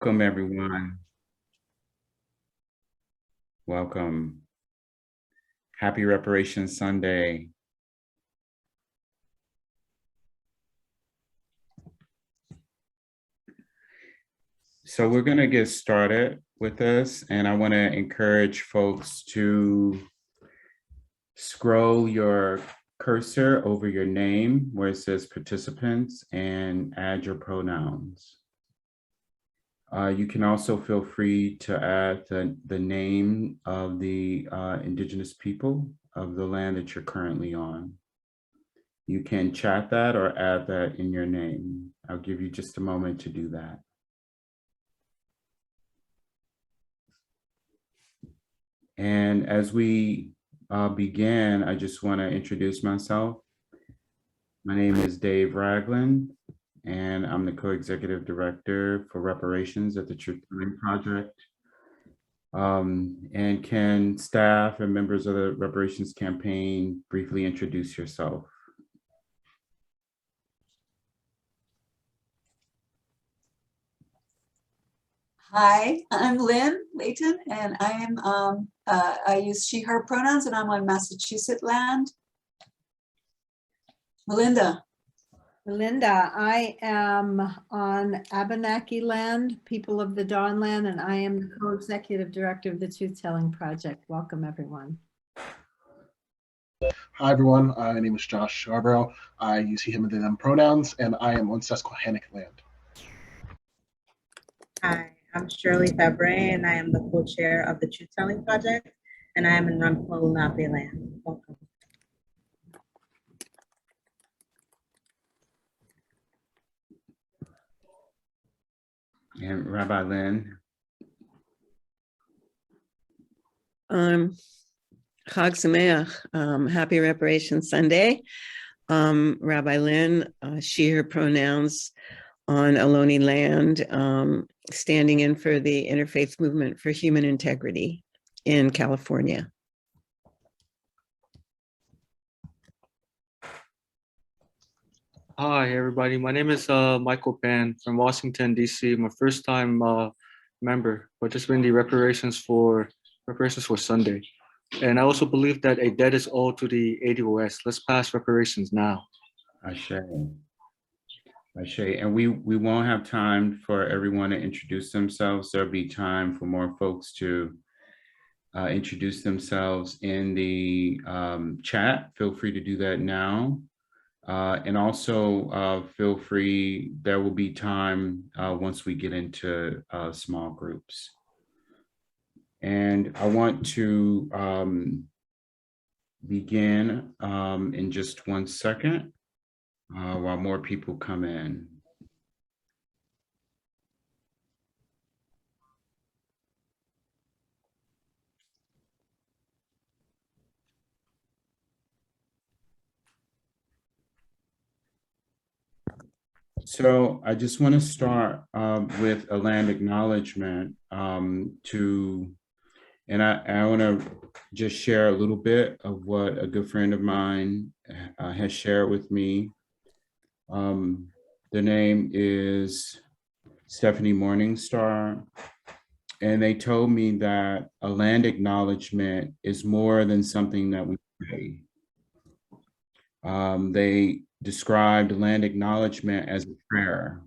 Welcome, everyone. Welcome. Happy Reparations Sunday. So we're going to get started with this, and I want to encourage folks to scroll your cursor over your name where it says participants and add your pronouns. You can also feel free to add the name of the indigenous people of the land that you're currently on. You can chat that or add that in your name. I'll give you just a moment to do that. And as we begin, I just want to introduce myself. My name is Dave Ragland, and I'm the co-executive director for reparations at the Truth Telling Project. And can staff and members of the reparations campaign briefly introduce yourself? Hi, I'm Lynn Layton, and I am I use she, her pronouns, and I'm on Massachusetts land. Melinda, I am on Abenaki land, people of the Dawn land, and I am the co-executive director of the Truth Telling Project. Welcome, everyone. Hi, everyone. My name is Josh Scarborough. I use he, him, and them pronouns, and I am on Susquehannock land. Hi, I'm Shirley Fabre, and I am the co-chair of the Truth Telling Project, and I am in Rampo-Nape land. Welcome. And Rabbi Lynn. Chag Sameach, Happy Reparations Sunday. Rabbi Lynn, she, her pronouns on Ohlone land, standing in for the Interfaith Movement for Human Integrity in California. Hi, everybody. My name is Michael Pan from Washington, D.C. I'm a first-time member, participating in the reparations for Sunday. And I also believe that a debt is owed to the ADOS. Let's pass reparations now. Ashe. And we won't have time for everyone to introduce themselves. There'll be time for more folks to introduce themselves in the chat. Feel free to do that now. And also feel free, there will be time once we get into small groups. And I want to begin in just 1 second while more people come in. So I just want to start with a land acknowledgement and I want to just share a little bit of what a good friend of mine has shared with me. The name is Stephanie Morningstar, and they told me that a land acknowledgement is more than something that we say. They described land acknowledgement as a prayer.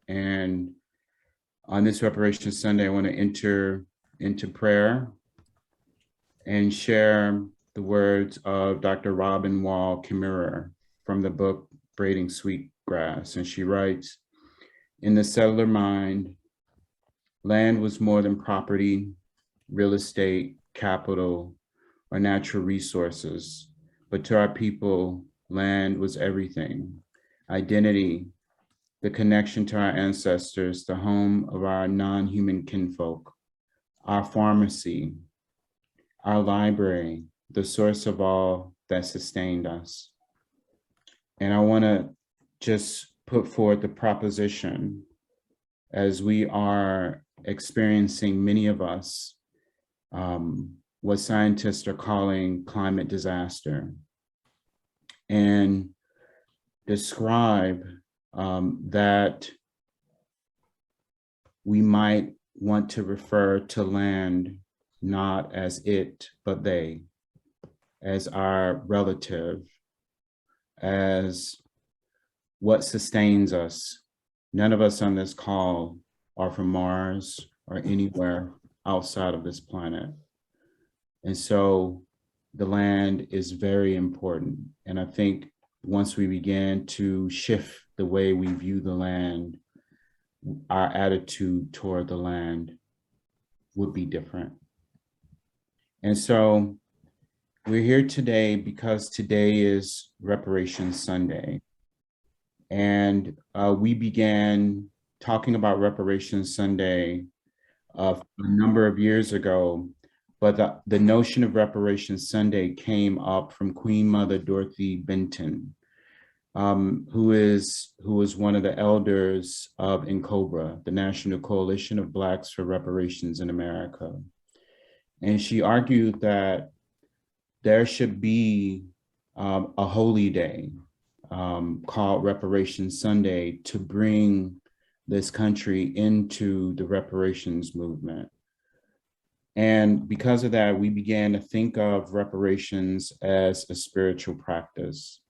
And on this Reparations Sunday, I want to enter into prayer and share the words of Dr. Robin Wall Kimmerer from the book Braiding Sweetgrass. And she writes, in the settler mind, land was more than property, real estate, capital, or natural resources. But to our people, land was everything. Identity, the connection to our ancestors, the home of our non-human kinfolk, our pharmacy, our library, the source of all that sustained us. And I want to just put forward the proposition, as we are experiencing, many of us, what scientists are calling climate disaster, and describe that we might want to refer to land not as it, but they, as our relative, as what sustains us. None of us on this call are from Mars or anywhere outside of this planet. And so the land is very important. And I think once we begin to shift the way we view the land, our attitude toward the land would be different. And so we're here today because today is Reparations Sunday. And we began talking about Reparations Sunday a number of years ago, but the notion of Reparations Sunday came up from Queen Mother Dorothy Benton, who was one of the elders of NCOBRA, the National Coalition of Blacks for Reparations in America. And she argued that there should be a holy day called Reparations Sunday to bring this country into the reparations movement. And because of that, we began to think of reparations as a spiritual practice,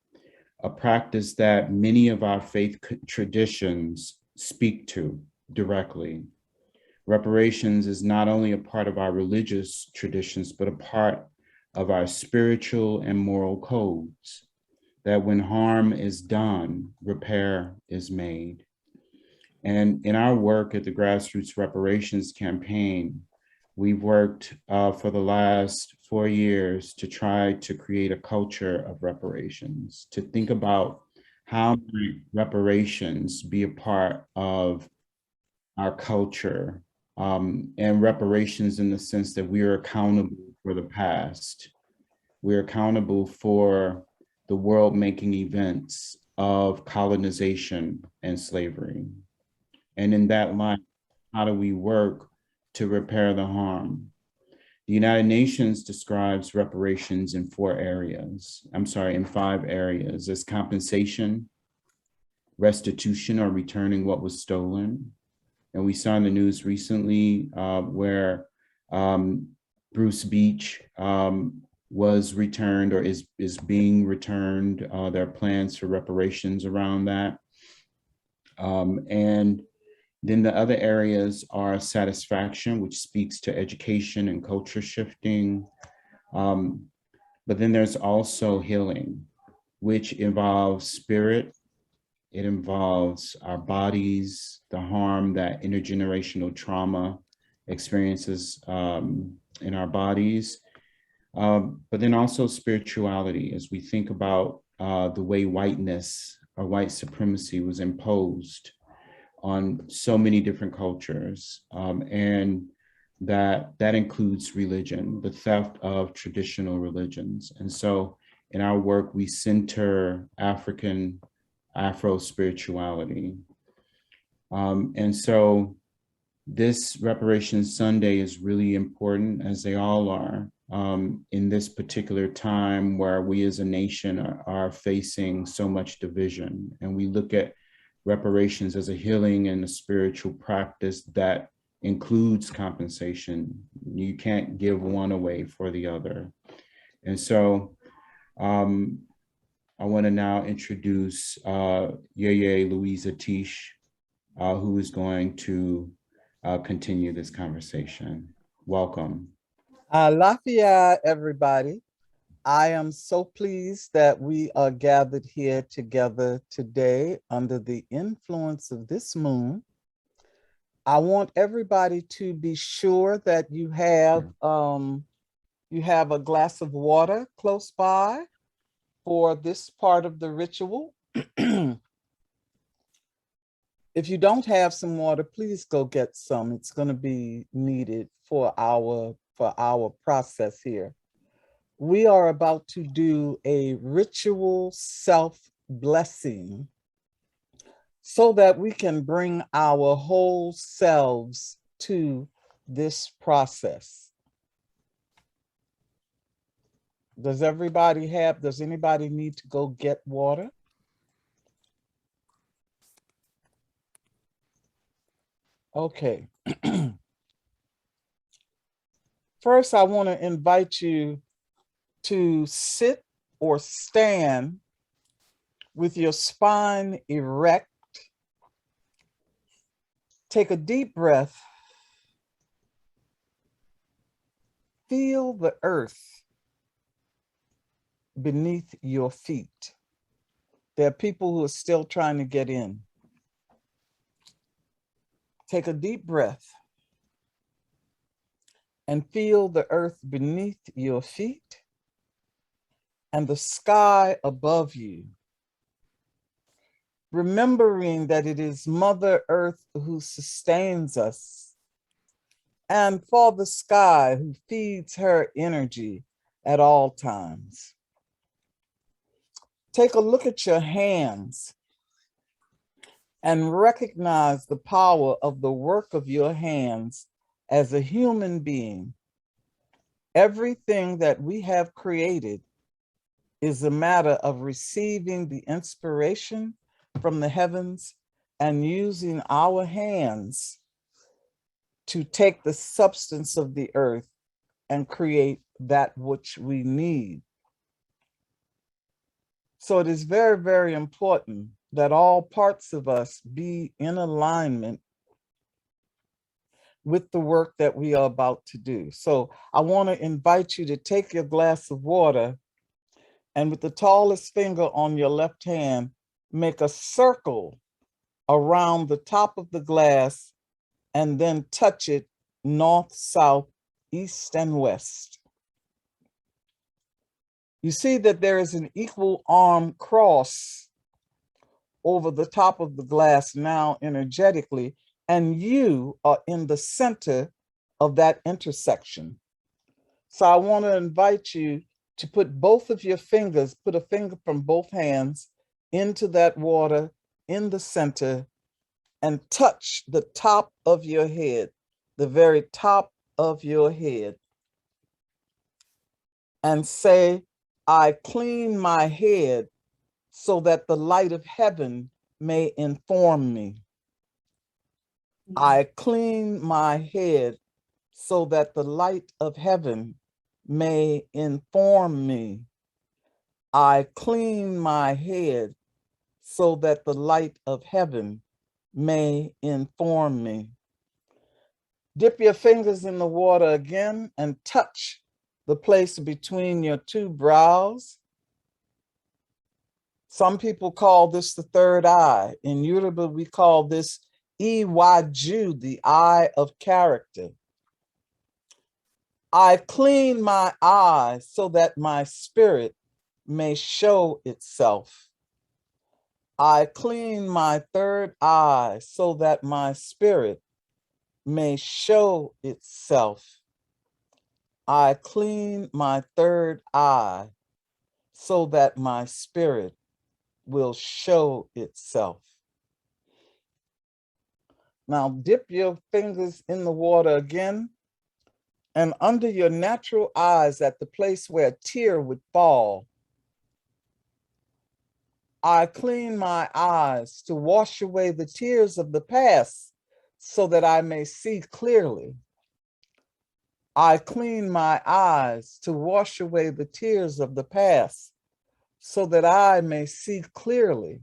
a practice that many of our faith traditions speak to directly. Reparations is not only a part of our religious traditions, but a part of our spiritual and moral codes, that when harm is done, repair is made. And in our work at the Grassroots Reparations Campaign, we've worked for the last 4 years to try to create a culture of reparations, to think about how reparations be a part of our culture, and reparations in the sense that we are accountable for the past. We're accountable for the world-making events of colonization and slavery. And in that light, how do we work to repair the harm? The United Nations describes reparations in 5 areas: as compensation, restitution or returning what was stolen. And we saw in the news recently where Bruce Beach was returned or is being returned. There are plans for reparations around that. And then the other areas are satisfaction, which speaks to education and culture shifting. But then there's also healing, which involves spirit. It involves our bodies, the harm that intergenerational trauma experiences in our bodies. But then also spirituality, as we think about the way whiteness or white supremacy was imposed on so many different cultures. And that includes religion, the theft of traditional religions. And so in our work, we center Afro spirituality. And so this Reparations Sunday is really important, as they all are, in this particular time where we as a nation are facing so much division. And we look at reparations as a healing and a spiritual practice that includes compensation. You can't give one away for the other. And so I want to now introduce Yeye Luisah Teish, who is going to continue this conversation. Welcome. Lafayette, everybody. I am so pleased that we are gathered here together today under the influence of this moon. I want everybody to be sure that you have a glass of water close by for this part of the ritual. If you don't have some water, please go get some. It's going to be needed for our process here. We are about to do a ritual self-blessing so that we can bring our whole selves to this process. Does anybody need to go get water? Okay. First, I want to invite you to sit or stand with your spine erect. Take a deep breath. Feel the earth beneath your feet. There are people who are still trying to get in. Take a deep breath and feel the earth beneath your feet and the sky above you. Remembering that it is Mother Earth who sustains us, and Father Sky who feeds her energy at all times. Take a look at your hands and recognize the power of the work of your hands as a human being. Everything that we have created is a matter of receiving the inspiration from the heavens and using our hands to take the substance of the earth and create that which we need. So it is very, very important that all parts of us be in alignment with the work that we are about to do. So I want to invite you to take your glass of water and with the tallest finger on your left hand, make a circle around the top of the glass and then touch it north, south, east, and west. You see that there is an equal arm cross over the top of the glass now energetically, and you are in the center of that intersection. So I want to invite you to put both of your fingers, put a finger from both hands into that water in the center and touch the top of your head, the very top of your head, and say, I clean my head so that the light of heaven may inform me. I clean my head so that the light of heaven may inform me. I clean my head so that the light of heaven may inform me. Dip your fingers in the water again and touch the place between your two brows. Some people call this the third eye. In Yoruba, we call this Iwaju, the eye of character. I clean my eyes so that my spirit may show itself. I clean my third eye so that my spirit may show itself. I clean my third eye so that my spirit will show itself. Now dip your fingers in the water again, and under your natural eyes at the place where a tear would fall, I clean my eyes to wash away the tears of the past so that I may see clearly. I clean my eyes to wash away the tears of the past so that I may see clearly.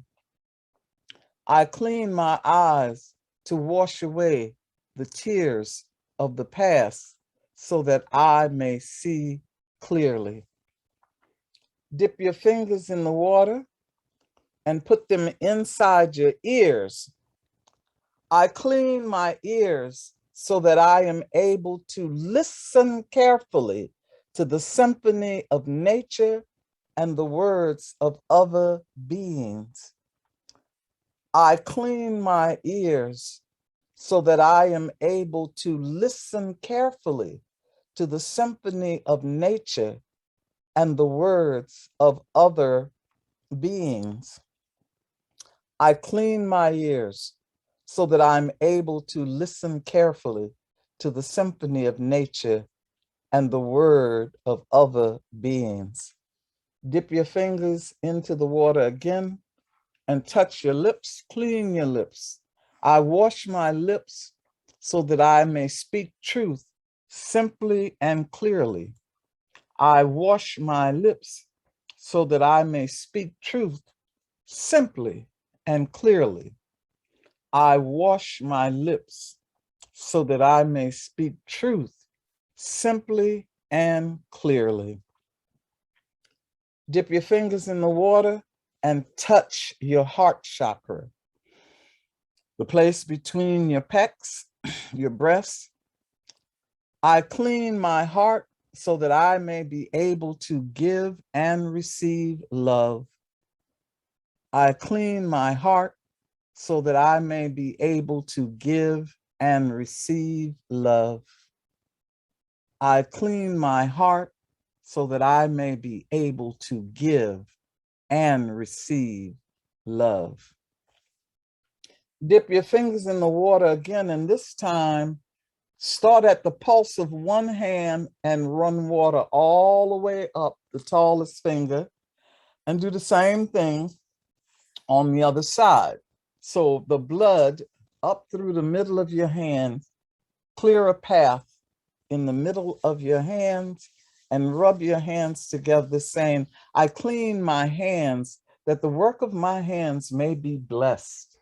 I clean my eyes to wash away the tears of the past so that I may see clearly. Dip your fingers in the water and put them inside your ears. I clean my ears so that I am able to listen carefully to the symphony of nature and the words of other beings. I clean my ears so that I am able to listen carefully to the symphony of nature and the words of other beings. I clean my ears so that I'm able to listen carefully to the symphony of nature and the word of other beings. Dip your fingers into the water again and touch your lips, clean your lips. I wash my lips so that I may speak truth simply and clearly. I wash my lips so that I may speak truth simply and clearly. I wash my lips so that I may speak truth simply and clearly. Dip your fingers in the water and touch your heart chakra, the place between your pecs, your breasts. I clean my heart so that I may be able to give and receive love. I clean my heart so that I may be able to give and receive love. I clean my heart so that I may be able to give and receive love. Dip your fingers in the water again, and this time start at the pulse of one hand and run water all the way up the tallest finger, and do the same thing on the other side. So the blood up through the middle of your hand, clear a path in the middle of your hands, and rub your hands together saying, I clean my hands that the work of my hands may be blessed.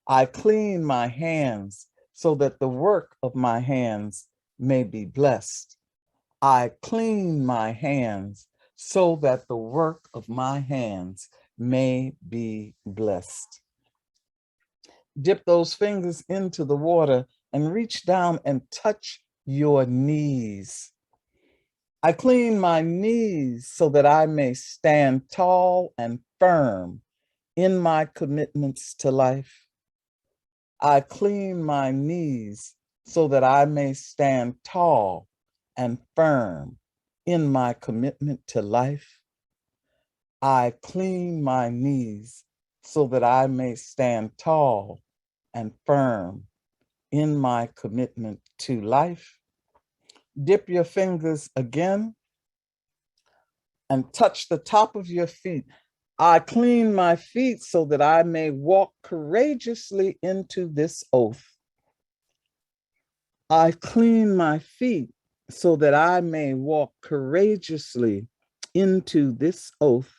I clean my hands so that the work of my hands may be blessed. I clean my hands so that the work of my hands may be blessed. Dip those fingers into the water and reach down and touch your knees. I clean my knees so that I may stand tall and firm in my commitments to life. I clean my knees so that I may stand tall and firm in my commitment to life. I clean my knees so that I may stand tall and firm in my commitment to life. Dip your fingers again and touch the top of your feet. I clean my feet so that I may walk courageously into this oath. I clean my feet so that I may walk courageously into this oath.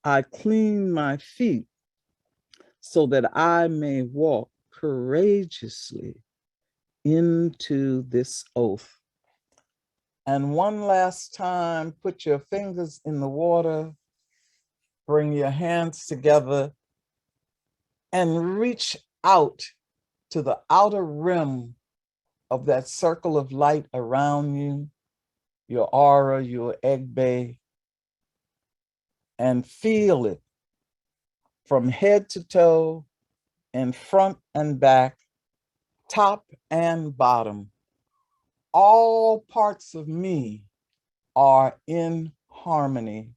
I clean my feet so that I may walk courageously into this oath. And one last time, put your fingers in the water, bring your hands together, and reach out to the outer rim of that circle of light around you, your aura, your egg bay, and feel it from head to toe, in front and back, top and bottom. All parts of me are in harmony.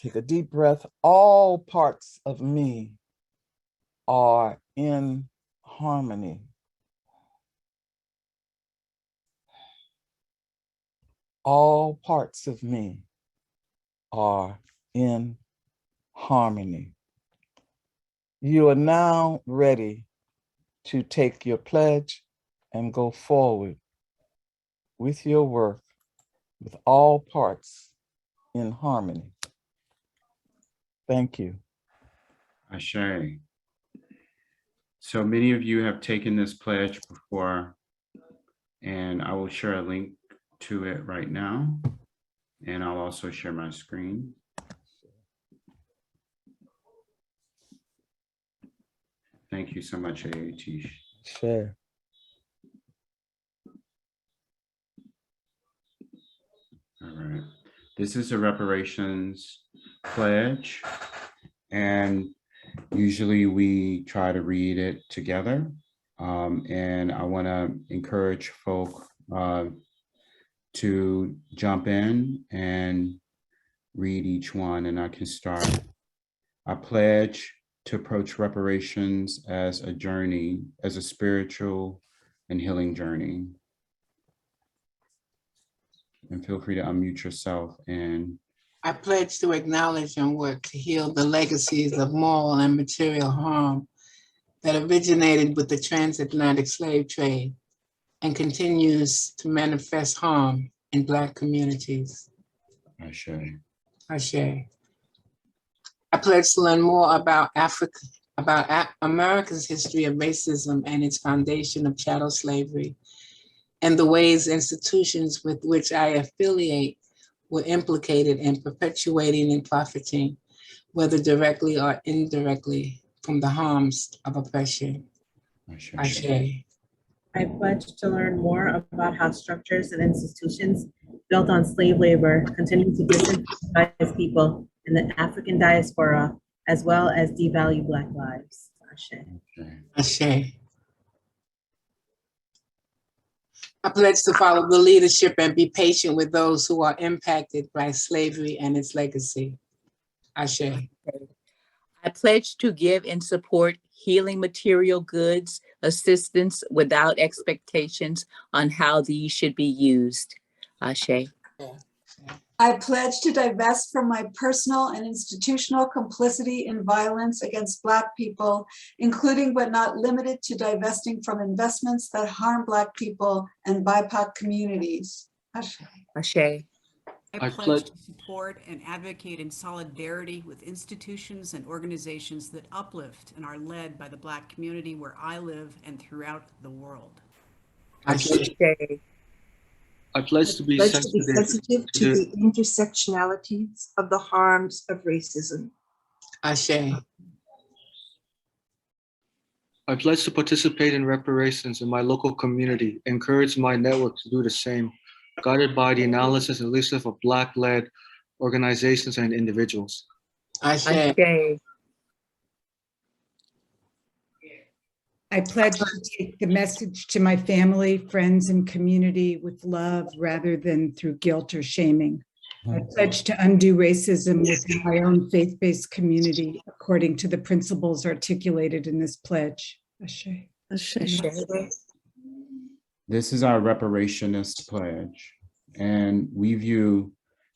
Take a deep breath. All parts of me are in harmony. All parts of me are in harmony. You are now ready to take your pledge and go forward with your work with all parts in harmony. Thank you. Ashe. So many of you have taken this pledge before, and I will share a link to it right now. And I'll also share my screen. Thank you so much, Yeye Teish. Sure. All right. This is a reparations pledge, and usually we try to read it together. And I want to encourage folk to jump in and read each one, and I can start. I pledge to approach reparations as a journey, as a spiritual and healing journey. And feel free to unmute yourself. And I pledge to acknowledge and work to heal the legacies of moral and material harm that originated with the transatlantic slave trade and continues to manifest harm in Black communities. Ashe. Ashe. I pledge to learn more about America's history of racism and its foundation of chattel slavery, and the ways institutions with which I affiliate were implicated in perpetuating and profiting, whether directly or indirectly, from the harms of oppression. Ashe. Ashe. I pledge to learn more about how structures and institutions built on slave labor continue to disenfranchise people in the African diaspora, as well as devalue Black lives. Ashe. Ashe. I pledge to follow the leadership and be patient with those who are impacted by slavery and its legacy. Ashe. I pledge to give and support healing material goods, assistance without expectations on how these should be used. Ashe. I pledge to divest from my personal and institutional complicity in violence against Black people, including but not limited to divesting from investments that harm Black people and BIPOC communities. Ashe. Ashe. I pledge to support and advocate in solidarity with institutions and organizations that uplift and are led by the Black community where I live and throughout the world. Ashe. I pledge to be sensitive to the intersectionalities of the harms of racism. Ashe. I pledge to participate in reparations in my local community, encourage my network to do the same, guided by the analysis and leadership of Black-led organizations and individuals. Ashe. Ashe. I pledge to take the message to my family, friends, and community with love rather than through guilt or shaming. I pledge to undo racism within my own faith-based community according to the principles articulated in this pledge. Ashe. Ashe. This is our reparationist pledge, and we view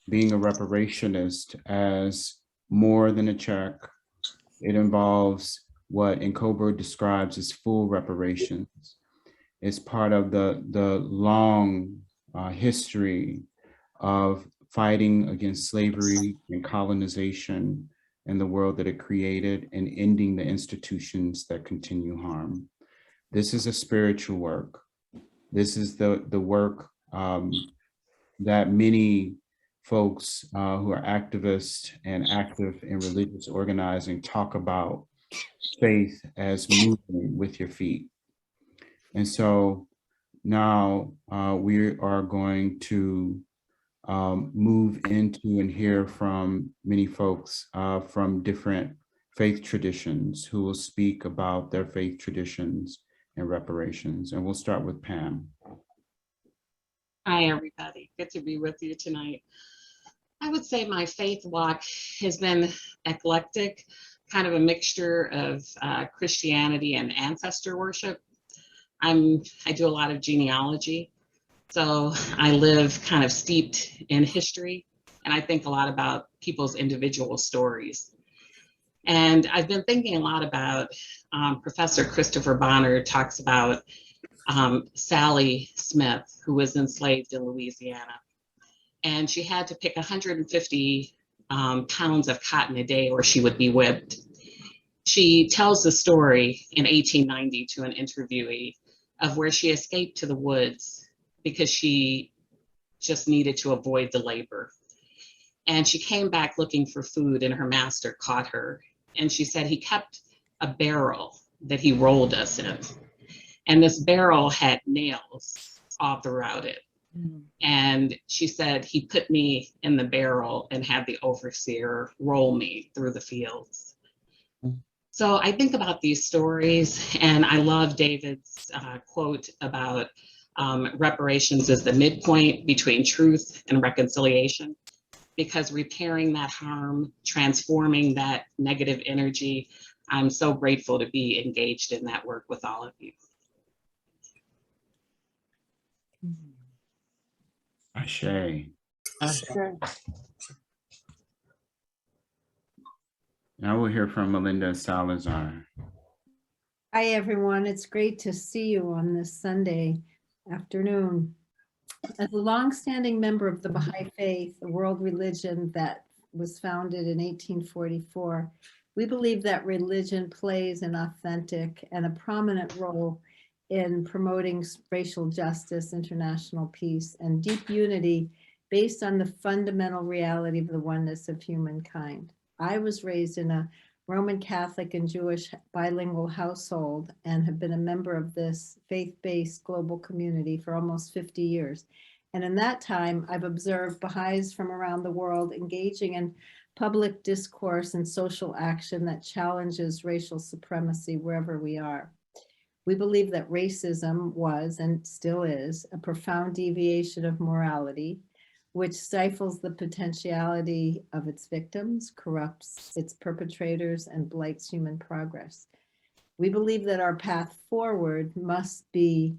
being a reparationist as more than a check. It involves what Nkobo describes as full reparations. It's part of the long history of fighting against slavery and colonization in the world that it created and ending the institutions that continue harm. This is a spiritual work. This is the work that many folks who are activists and active in religious organizing talk about faith as moving with your feet. And so now we are going to move into and hear from many folks from different faith traditions who will speak about their faith traditions and reparations. And we'll start with Pam. Hi, everybody. Good to be with you tonight. I would say my faith walk has been eclectic, kind of a mixture of Christianity and ancestor worship. I do a lot of genealogy, so I live kind of steeped in history, and I think a lot about people's individual stories. And I've been thinking a lot about Professor Christopher Bonner talks about Sally Smith, who was enslaved in Louisiana. And she had to pick 150 pounds of cotton a day or she would be whipped. She tells the story in 1890 to an interviewee of where she escaped to the woods because she just needed to avoid the labor. And she came back looking for food and her master caught her. And she said he kept a barrel that he rolled us in. And this barrel had nails all throughout it. And she said he put me in the barrel and had the overseer roll me through the fields. So I think about these stories, and I love David's quote about reparations as the midpoint between truth and reconciliation, because repairing that harm, transforming that negative energy, I'm so grateful to be engaged in that work with all of you. Ashe. Now we'll hear from Melinda Salazar. Hi, everyone. It's great to see you on this Sunday afternoon. As a longstanding member of the Baha'i Faith, a world religion that was founded in 1844, we believe that religion plays an authentic and a prominent role in promoting racial justice, international peace, and deep unity based on the fundamental reality of the oneness of humankind. I was raised in a Roman Catholic and Jewish bilingual household and have been a member of this faith-based global community for almost 50 years. And in that time, I've observed Baha'is from around the world engaging in public discourse and social action that challenges racial supremacy wherever we are. We believe that racism was and still is a profound deviation of morality, which stifles the potentiality of its victims, corrupts its perpetrators, and blights human progress. We believe that our path forward must be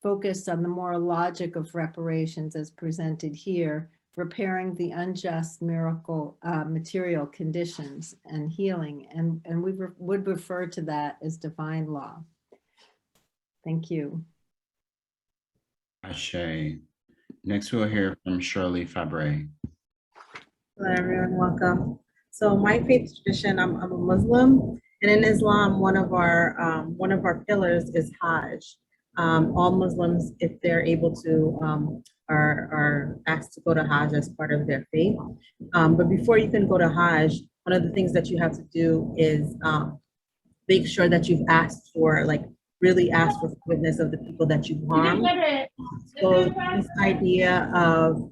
focused on the moral logic of reparations as presented here, repairing the unjust material conditions and healing, and we would refer to that as divine law. Thank you. Ashe. Next, we'll hear from Shirley Fabre. Hello, everyone. Welcome. So my faith tradition, I'm a Muslim, and in Islam, one of our pillars is Hajj. All Muslims, if they're able to, are asked to go to Hajj as part of their faith. But before you can go to Hajj, one of the things that you have to do is make sure that you've asked for, really ask for forgiveness of the people that you've harmed. So this idea of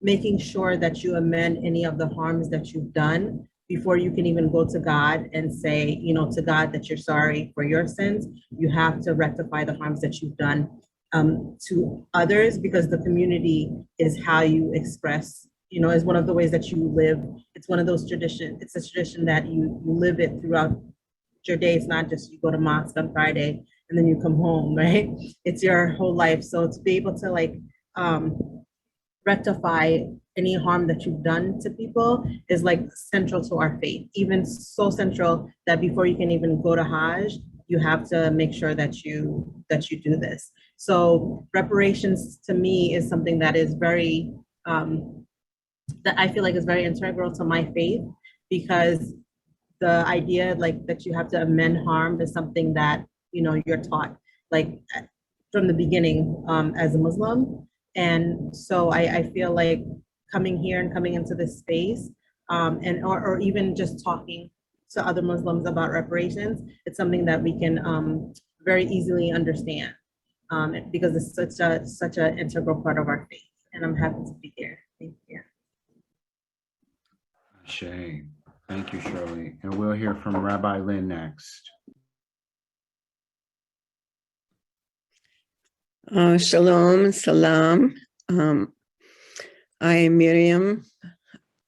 making sure that you amend any of the harms that you've done before you can even go to God and say, to God that you're sorry for your sins, you have to rectify the harms that you've done to others, because the community is how you express, is one of the ways that you live. It's one of those traditions. It's a tradition that you live it throughout your day. It's not just you go to mosque on Friday and then you come home, right? It's your whole life. So to be able to rectify any harm that you've done to people is central to our faith, even so central that before you can even go to Hajj, you have to make sure that you do this. So reparations to me is something that is very, that I feel like is very integral to my faith, because the idea that you have to amend harm is something that, you're taught from the beginning as a Muslim. And so I feel like coming here and coming into this space or even just talking to other Muslims about reparations, it's something that we can very easily understand because it's such an integral part of our faith. And I'm happy to be here. Thank you. Ashe. Thank you, Shirley. And we'll hear from Rabbi Lynn next. Shalom, salam. I am Miriam,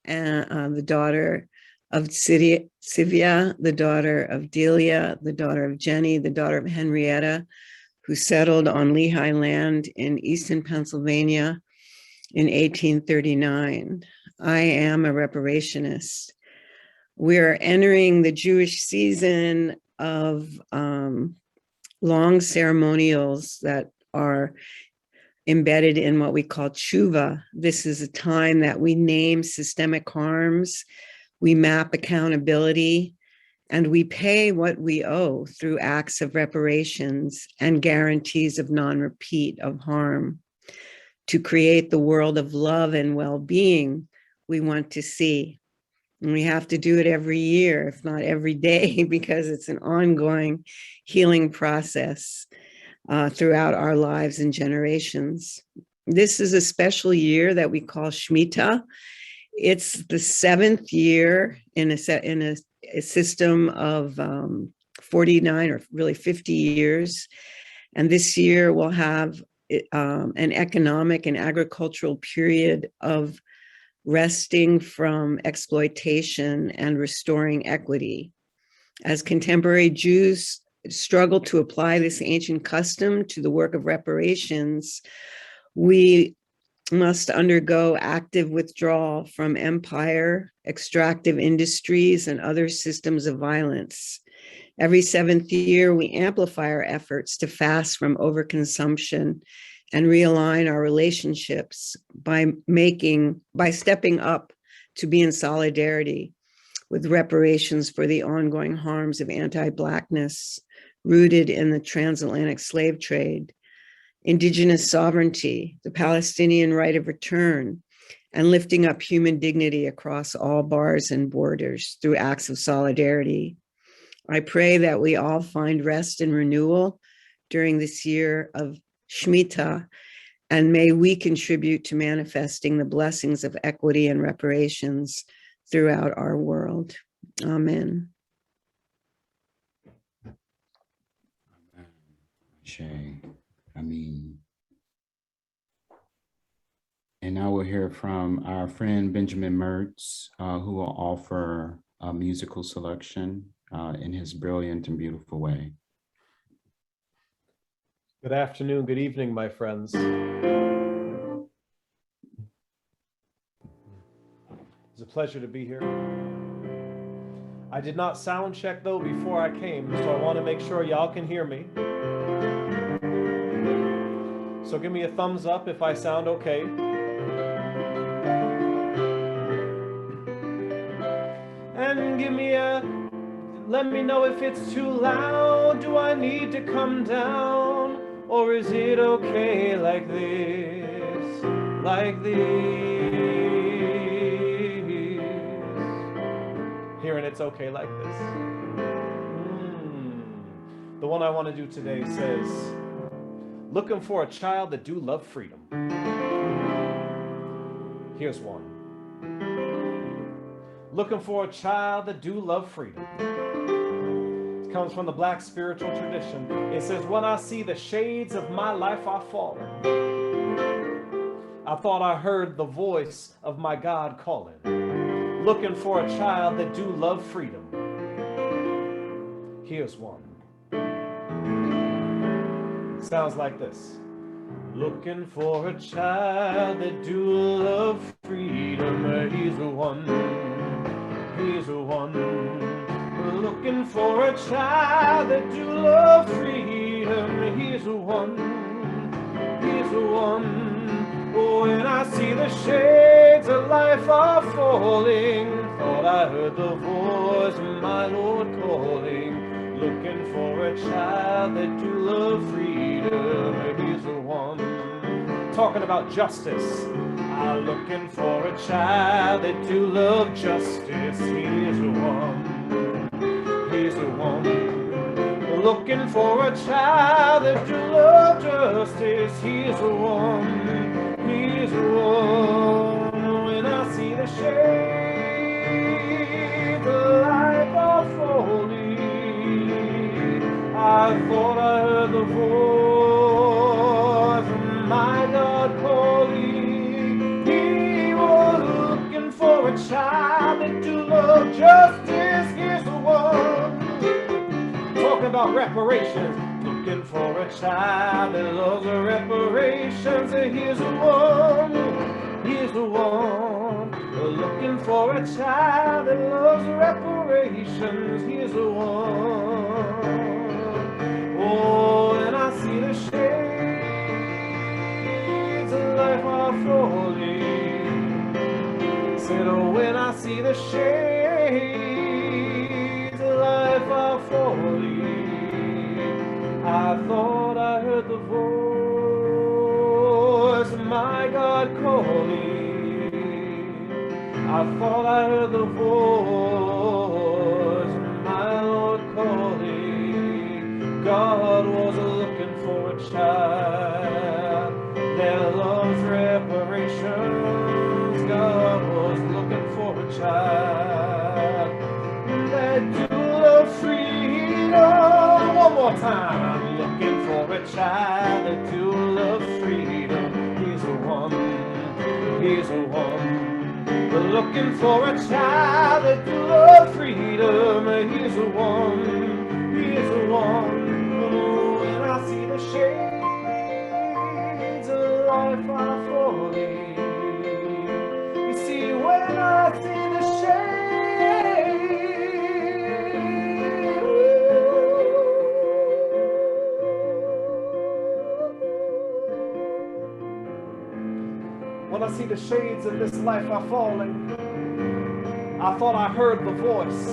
the daughter of Sivia, the daughter of Delia, the daughter of Jenny, the daughter of Henrietta, who settled on Lehigh land in eastern Pennsylvania in 1839. I am a reparationist. We're entering the Jewish season of long ceremonials that are embedded in what we call tshuva. This is a time that we name systemic harms, we map accountability, and we pay what we owe through acts of reparations and guarantees of non-repeat of harm to create the world of love and well-being we want to see. And we have to do it every year, if not every day, because it's an ongoing healing process throughout our lives and generations. This is a special year that we call Shemitah. It's the 7th year in a system of 49 or really 50 years. And this year we'll have an economic and agricultural period of resting from exploitation and restoring equity. As contemporary Jews struggle to apply this ancient custom to the work of reparations, we must undergo active withdrawal from empire, extractive industries, and other systems of violence. Every 7th year, we amplify our efforts to fast from overconsumption and realign our relationships by stepping up to be in solidarity with reparations for the ongoing harms of anti-Blackness rooted in the transatlantic slave trade, Indigenous sovereignty, the Palestinian right of return, and lifting up human dignity across all bars and borders through acts of solidarity. I pray that we all find rest and renewal during this year of Shemitah, and may we contribute to manifesting the blessings of equity and reparations throughout our world. Amen. Shay, I mean, and now we'll hear from our friend Benjamin Mertz, who will offer a musical selection in his brilliant and beautiful way. Good afternoon, good evening, my friends. It's a pleasure to be here. I did not sound check though before I came, so I want to make sure y'all can hear me. So give me a thumbs up if I sound okay. And let me know if it's too loud. Do I need to come down? Or is it okay like this? Like this? Hearing it's okay like this. The one I want to do today says, looking for a child that do love freedom. Here's one. Looking for a child that do love freedom. It comes from the Black spiritual tradition. It says, when I see the shades of my life are falling, I thought I heard the voice of my God calling. Looking for a child that do love freedom. Here's one. It sounds like this. Looking for a child that do love freedom. He's the one. He's the one. Looking for a child that do love freedom. He's the one. He's the one. When I see the shades of life are falling, thought I heard the voice of my Lord calling. Looking for a child that do love freedom. He's the one. Talking about justice. I'm looking for a child that do love justice. He's the one. He's the one. Looking for a child that do love justice. He's the one. He's the one. When I see the shades of life are falling, I thought I heard the voice of my God calling. He was looking for a child that do love justice. Here's the one. Talking about reparations. Looking for a child that loves the reparations. Here's the one. Here's the one. Looking for a child that loves the reparations. Here's the one. Oh, and I see the shades of life are falling. Said, oh, when I see the shades of life are falling, I thought I heard the voice of my God calling. I thought I heard the voice of my Lord calling. God was looking for a child that loves reparations. God was looking for a child that do love freedom. One more time. I'm looking for a child that do love freedom. He's the one. He's the one. We're looking for a child that do love freedom. He's the one. He's the one. When I see the shades of life are falling, you see, when I see the shades when I see the shades of this life are falling, I thought I heard the voice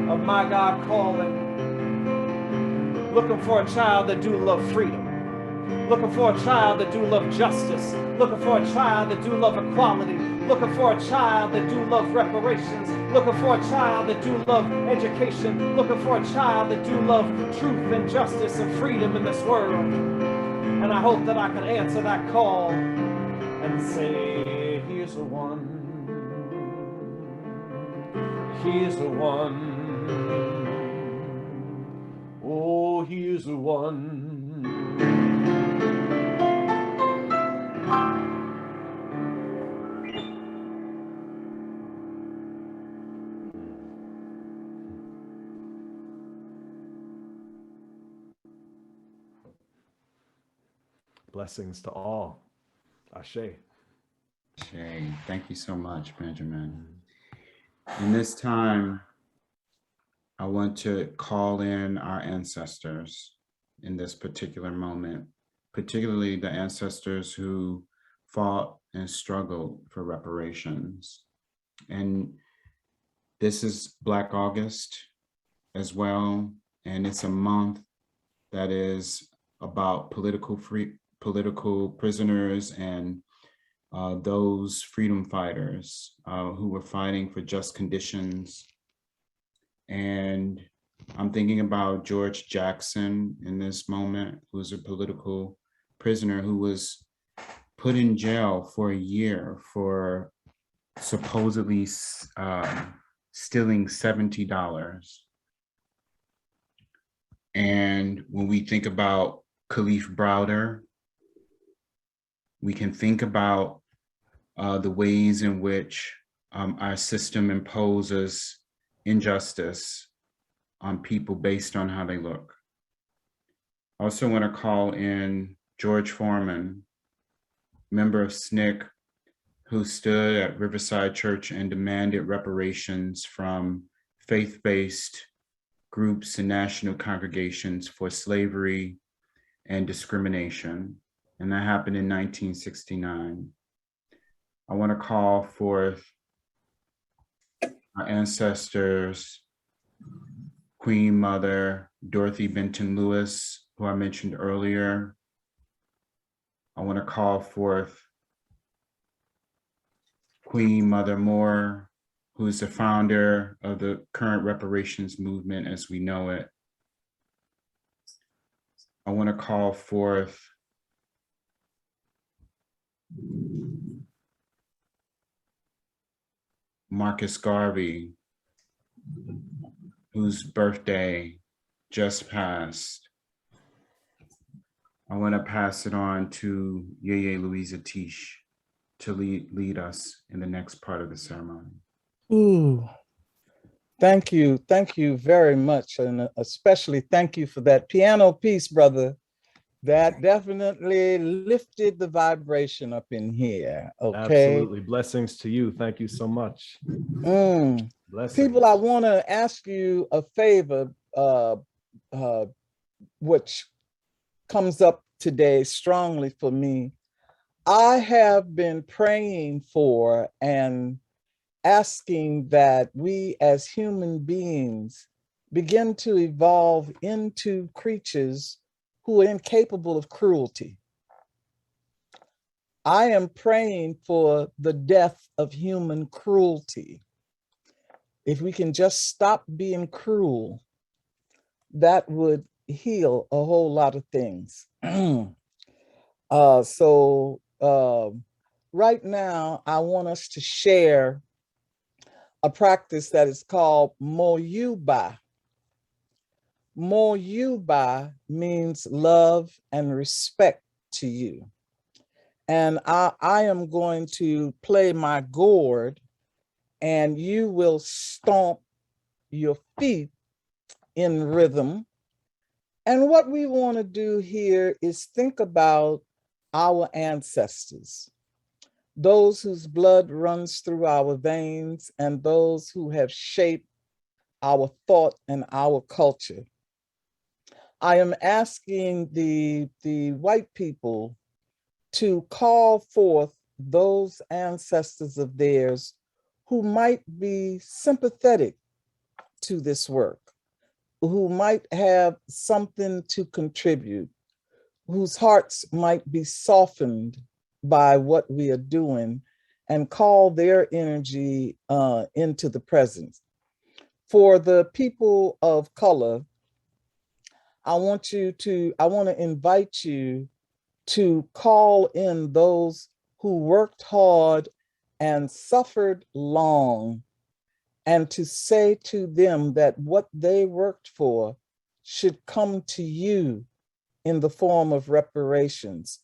of my God calling, looking for a child that do love freedom, looking for a child that do love justice, looking for a child that do love equality, looking for a child that do love reparations, looking for a child that do love education, looking for a child that do love truth and justice and freedom in this world. And I hope that I can answer that call and say, here's the one, here's the one, oh, here's the one. Blessings to all. Ashe. Shay, thank you so much, Benjamin. In this time, I want to call in our ancestors in this particular moment, particularly the ancestors who fought and struggled for reparations. And this is Black August as well, and it's a month that is about political prisoners and those freedom fighters who were fighting for just conditions. And I'm thinking about George Jackson in this moment, who's a political prisoner who was put in jail for a year for supposedly stealing $70. And when we think about Khalif Browder, we can think about the ways in which our system imposes injustice on people based on how they look. I also want to call in George Foreman, member of SNCC, who stood at Riverside Church and demanded reparations from faith-based groups and national congregations for slavery and discrimination. And that happened in 1969. I want to call forth our ancestors, Queen Mother Dorothy Benton Lewis, who I mentioned earlier. I want to call forth Queen Mother Moore, who is the founder of the current reparations movement as we know it. I want to call forth Marcus Garvey, whose birthday just passed. I want to pass it on to Yeye Luisah Teish to lead us in the next part of the ceremony. Ooh, thank you very much, and especially thank you for that piano piece, brother. That definitely lifted the vibration up in here. Okay. Absolutely. Blessings to you. Thank you so much. Blessings. People, I want to ask you a favor, which comes up today strongly for me. I have been praying for and asking that we as human beings begin to evolve into creatures who are incapable of cruelty. I am praying for the death of human cruelty. If we can just stop being cruel, that would heal a whole lot of things. Right now, I want us to share a practice that is called Moyuba. Moyuba means love and respect to you. And I am going to play my gourd, and you will stomp your feet in rhythm. And what we want to do here is think about our ancestors, those whose blood runs through our veins and those who have shaped our thought and our culture. I am asking the white people to call forth those ancestors of theirs who might be sympathetic to this work, who might have something to contribute, whose hearts might be softened by what we are doing, and call their energy into the present. For the people of color, I want to invite you to call in those who worked hard and suffered long, and to say to them that what they worked for should come to you in the form of reparations,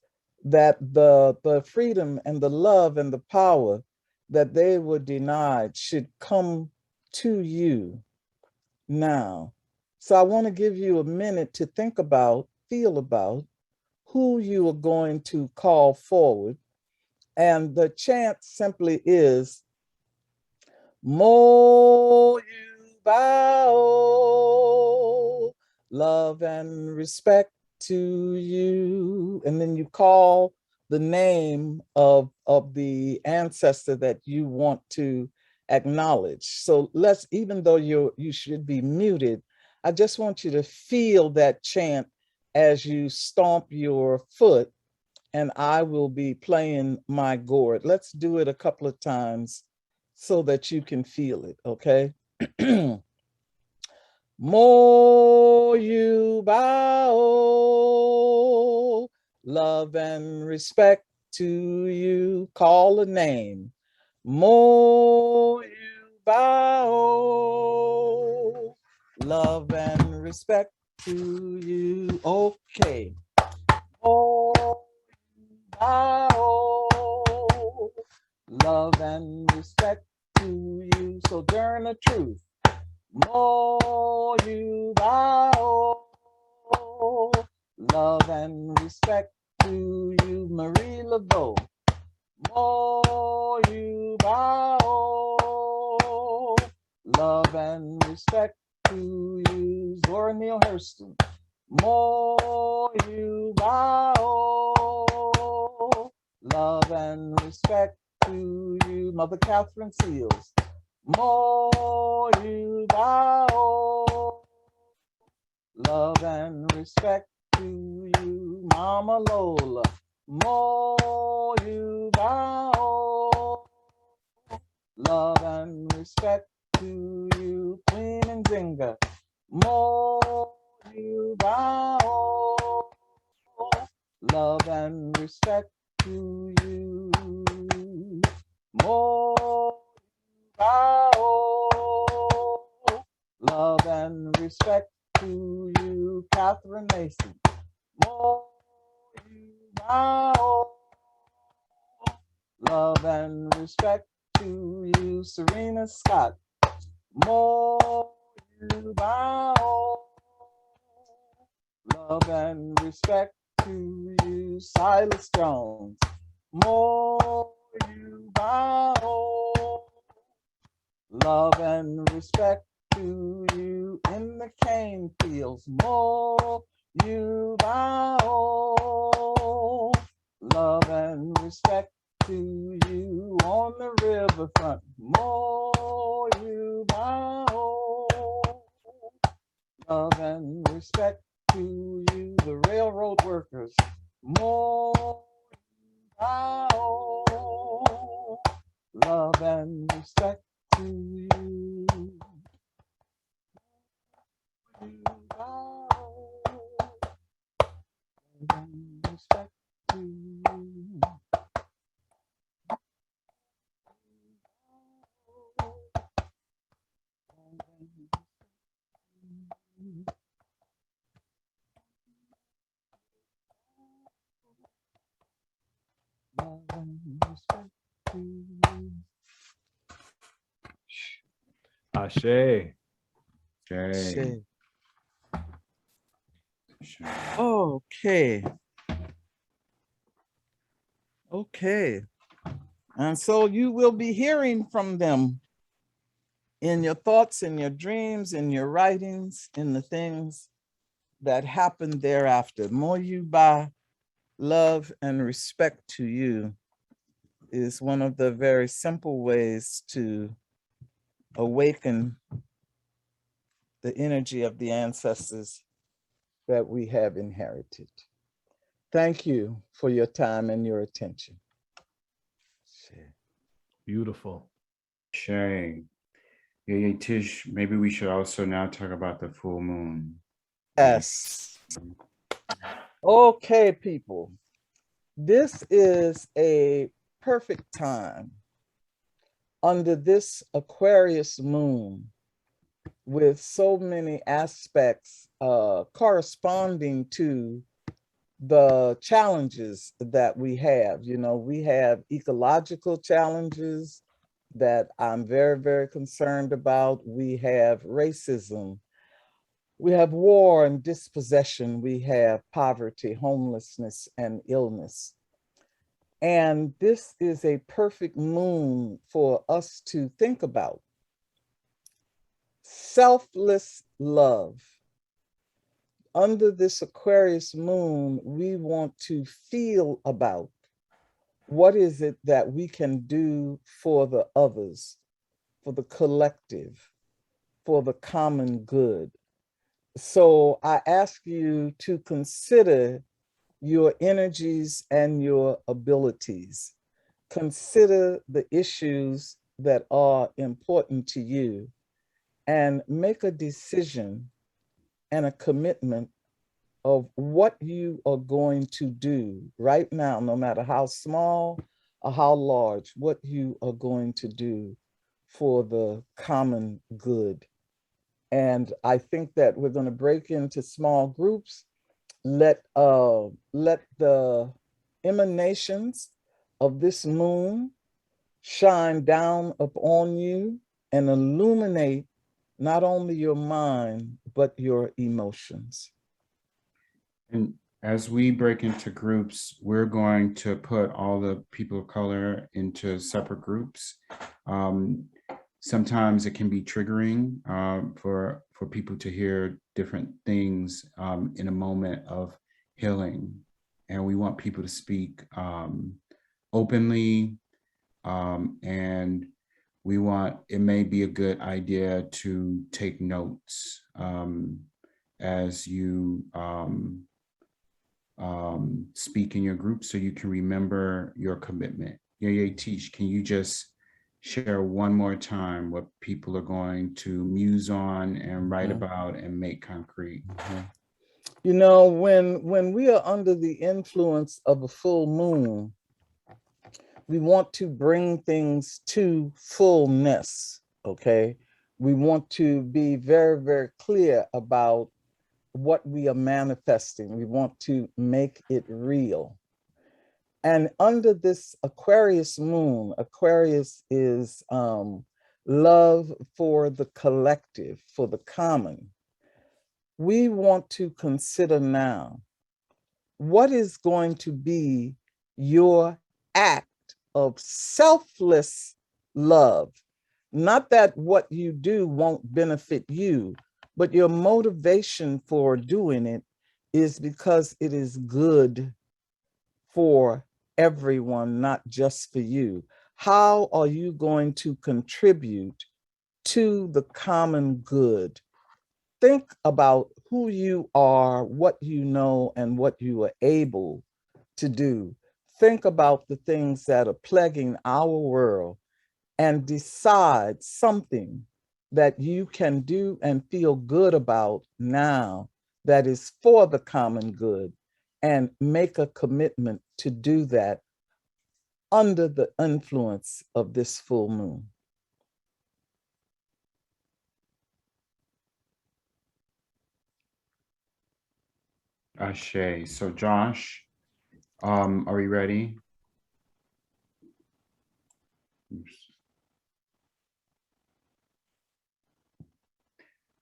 that the freedom and the love and the power that they were denied should come to you now. So I want to give you a minute to think about, feel about who you are going to call forward. And the chant simply is, Mo you bow, love and respect to you. And then you call the name of the ancestor that you want to acknowledge. So let's, even though you should be muted, I just want you to feel that chant as you stomp your foot, and I will be playing my gourd. Let's do it a couple of times so that you can feel it, okay? Mo you bow, love and respect to you. Call a name. Mo you bow, love and respect to you. Okay. Mo you bow, love and respect to you. Sojourner Truth. Mo you bow, love and respect to you. Marie Laveau. Mo you bow, love and respect to you. Zora Neale Hurston. Mo you bow, love and respect to you. Mother Catherine Seals. Mo you bow, love and respect to you. Mama Lola. Mo you bow, love and respect to you. Queen Nzinga. Mo you bow, love and respect to you. Mo bow, love and respect to you. Catherine Mason. Mo you bow, love and respect to you. Serena Scott. Mo you bow, love and respect to you. Silas Jones. Mo you bow, love and respect to you. In the cane fields. Mo you bow, love and respect to you. On the riverfront. Mo you bow, love and respect to you. The railroad workers. Mo you bow, love and respect to you. You bow, love and respect to you. Love and respect to you. Ashe. Shay. Okay. Okay. And so you will be hearing from them in your thoughts, in your dreams, in your writings, in the things that happen thereafter. Mo you ba, love and respect to you is one of the very simple ways to awaken the energy of the ancestors that we have inherited. Thank you for your time and your attention. Beautiful. Shay. Yeye Tish, maybe we should also now talk about the full moon. Yes. Okay, people. This is a perfect time under this Aquarius moon with so many aspects corresponding to the challenges that we have. You know, we have ecological challenges that I'm very, very concerned about. We have racism. We have war and dispossession. We have poverty, homelessness, and illness. And this is a perfect moon for us to think about selfless love. Under this Aquarius moon, we want to feel about what is it that we can do for the others, for the collective, for the common good. So I ask you to consider your energies and your abilities. Consider the issues that are important to you and make a decision and a commitment of what you are going to do right now, no matter how small or how large, what you are going to do for the common good. And I think that we're going to break into small groups. Let the emanations of this moon shine down upon you and illuminate not only your mind, but your emotions. And as we break into groups, we're going to put all the people of color into separate groups. Sometimes it can be triggering for people to hear different things in a moment of healing. And we want people to speak openly, and it may be a good idea to take notes as you speak in your group so you can remember your commitment. Yeye Teish, can you just share one more time what people are going to muse on and write about and make concrete? You know, when we are under the influence of a full moon, we want to bring things to fullness, okay? We want to be very, very clear about what we are manifesting. We want to make it real. And under this Aquarius moon, Aquarius is love for the collective, for the common. We want to consider now, what is going to be your act of selfless love? Not that what you do won't benefit you, but your motivation for doing it is because it is good for everyone, not just for you. How are you going to contribute to the common good? Think about who you are, what you know, and what you are able to do. Think about the things that are plaguing our world and decide something that you can do and feel good about now that is for the common good, and make a commitment to do that under the influence of this full moon. Ashe. So Josh, are we ready? Oops.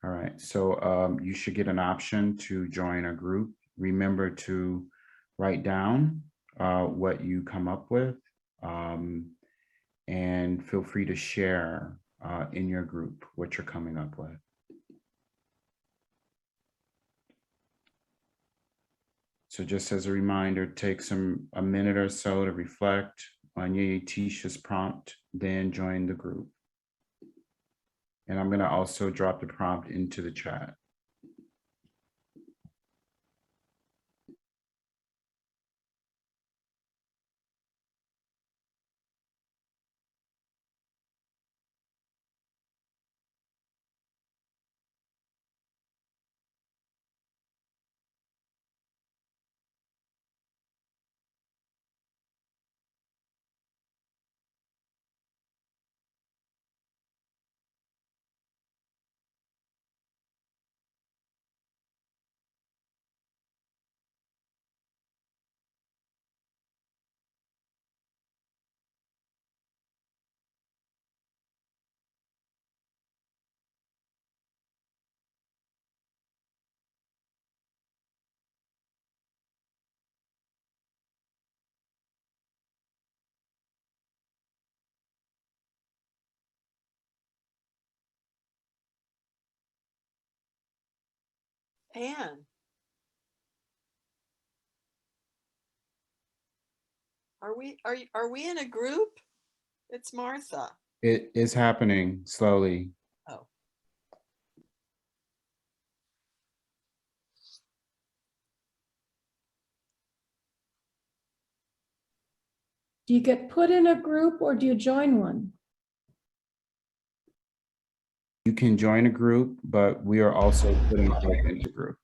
All right, so you should get an option to join a group. Remember to write down what you come up with, and feel free to share in your group what you're coming up with. So So just as a reminder, take a minute or so to reflect on Yeye Teish's prompt, then join the group. And I'm going to also drop the prompt into the chat. Anne. Are we in a group? It's Martha. It is happening slowly. Oh. Do you get put in a group or do you join one? You can join a group, but we are also putting folk into group.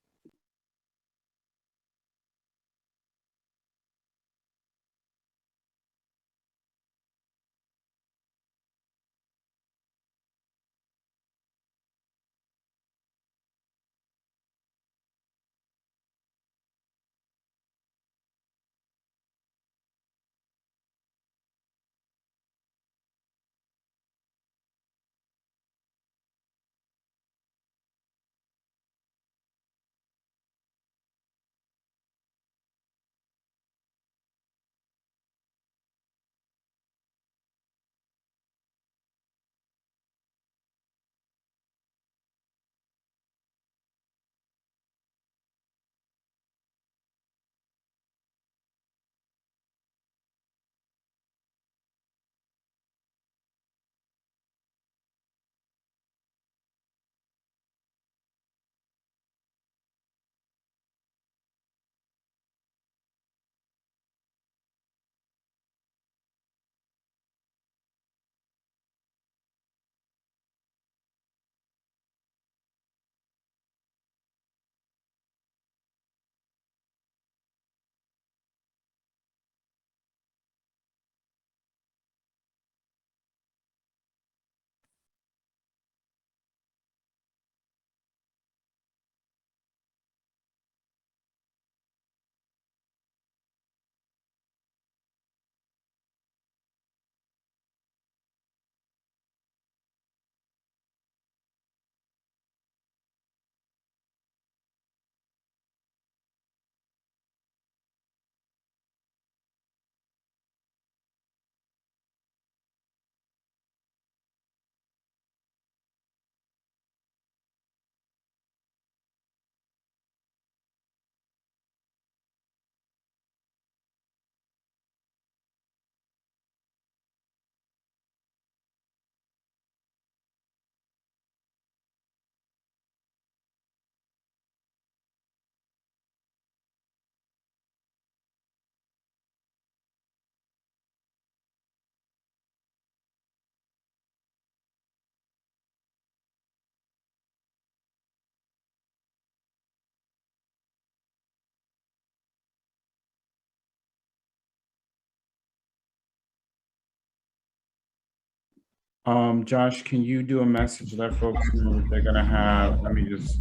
Josh, can you do a message, let folks know that they're gonna have, let me just.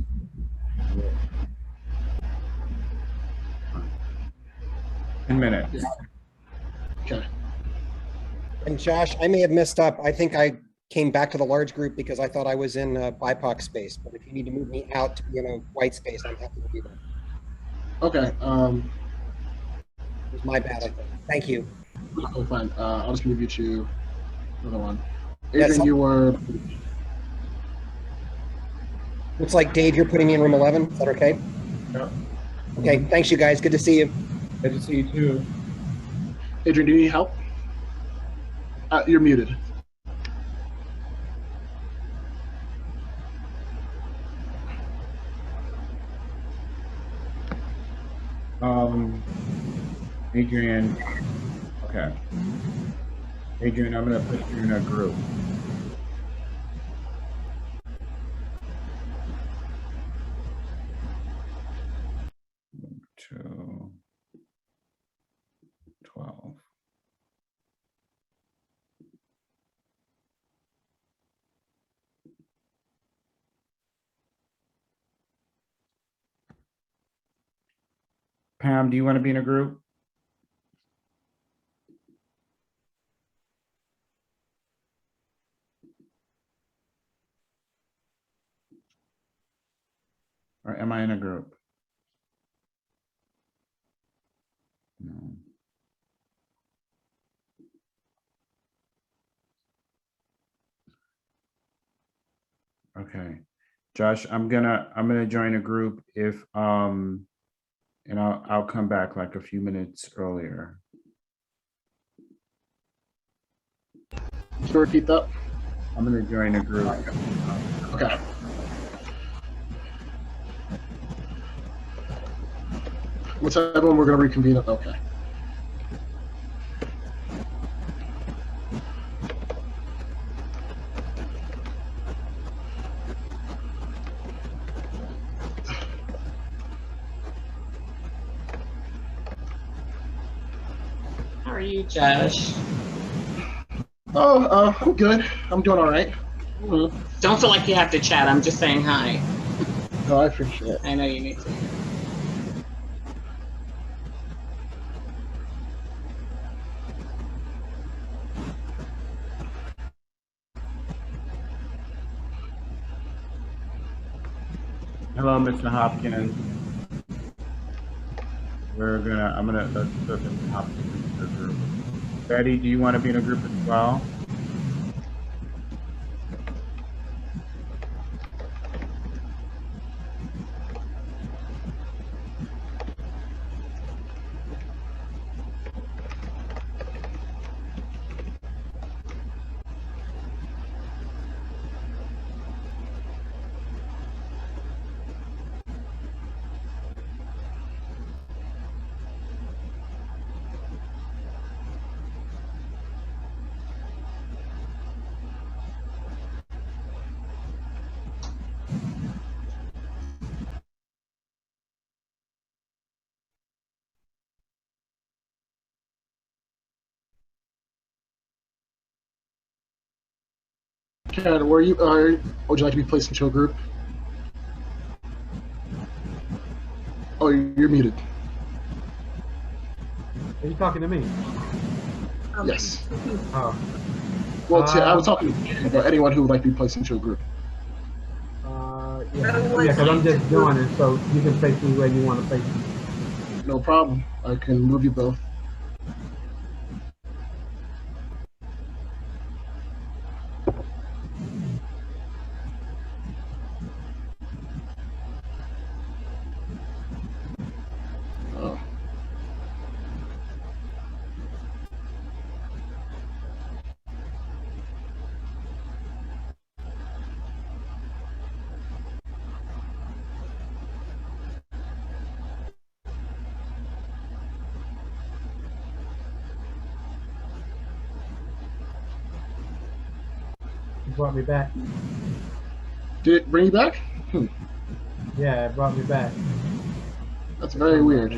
10 minutes. Okay. And Josh, I may have messed up. I think I came back to the large group because I thought I was in BIPOC space, but if you need to move me out to be in a white space, I'm happy to do that. Okay. It was my bad, I think. Thank you. Oh, fine. I'll just move you to another one. Yes. Adrian, you were. Looks like Dave, you're putting me in room 11. Is that okay? Yep. Okay, thanks you guys. Good to see you. Good to see you too. Adrian, do you need help? You're muted. Adrian, okay. Adrian, I'm gonna put you in a group. To 12. Pam, do you want to be in a group? Or am I in a group? No. Okay. Josh, I'm gonna join a group if and I'll come back like a few minutes earlier. Can you repeat that? I'm gonna join a group. Okay. What's that one? We're going to reconvene it. Okay. How are you, Josh? Oh, I'm good. I'm doing all right. Don't feel like you have to chat. I'm just saying hi. No, I appreciate it. I know you need to. Hello, Mr. Hopkins. I'm gonna let's put Mr. Hopkins in a group. Betty, do you want to be in a group as well? Ken, would you like to be placed into a group? Oh, you're muted. Are you talking to me? Yes. Oh. Well, I was talking to anyone who would like to be placed into a group. Yeah, because I'm just doing it, so you can place me where you want to place me. No problem. I can move you both. Oh. You brought me back. Did it bring you back? Yeah, it brought me back. That's very weird.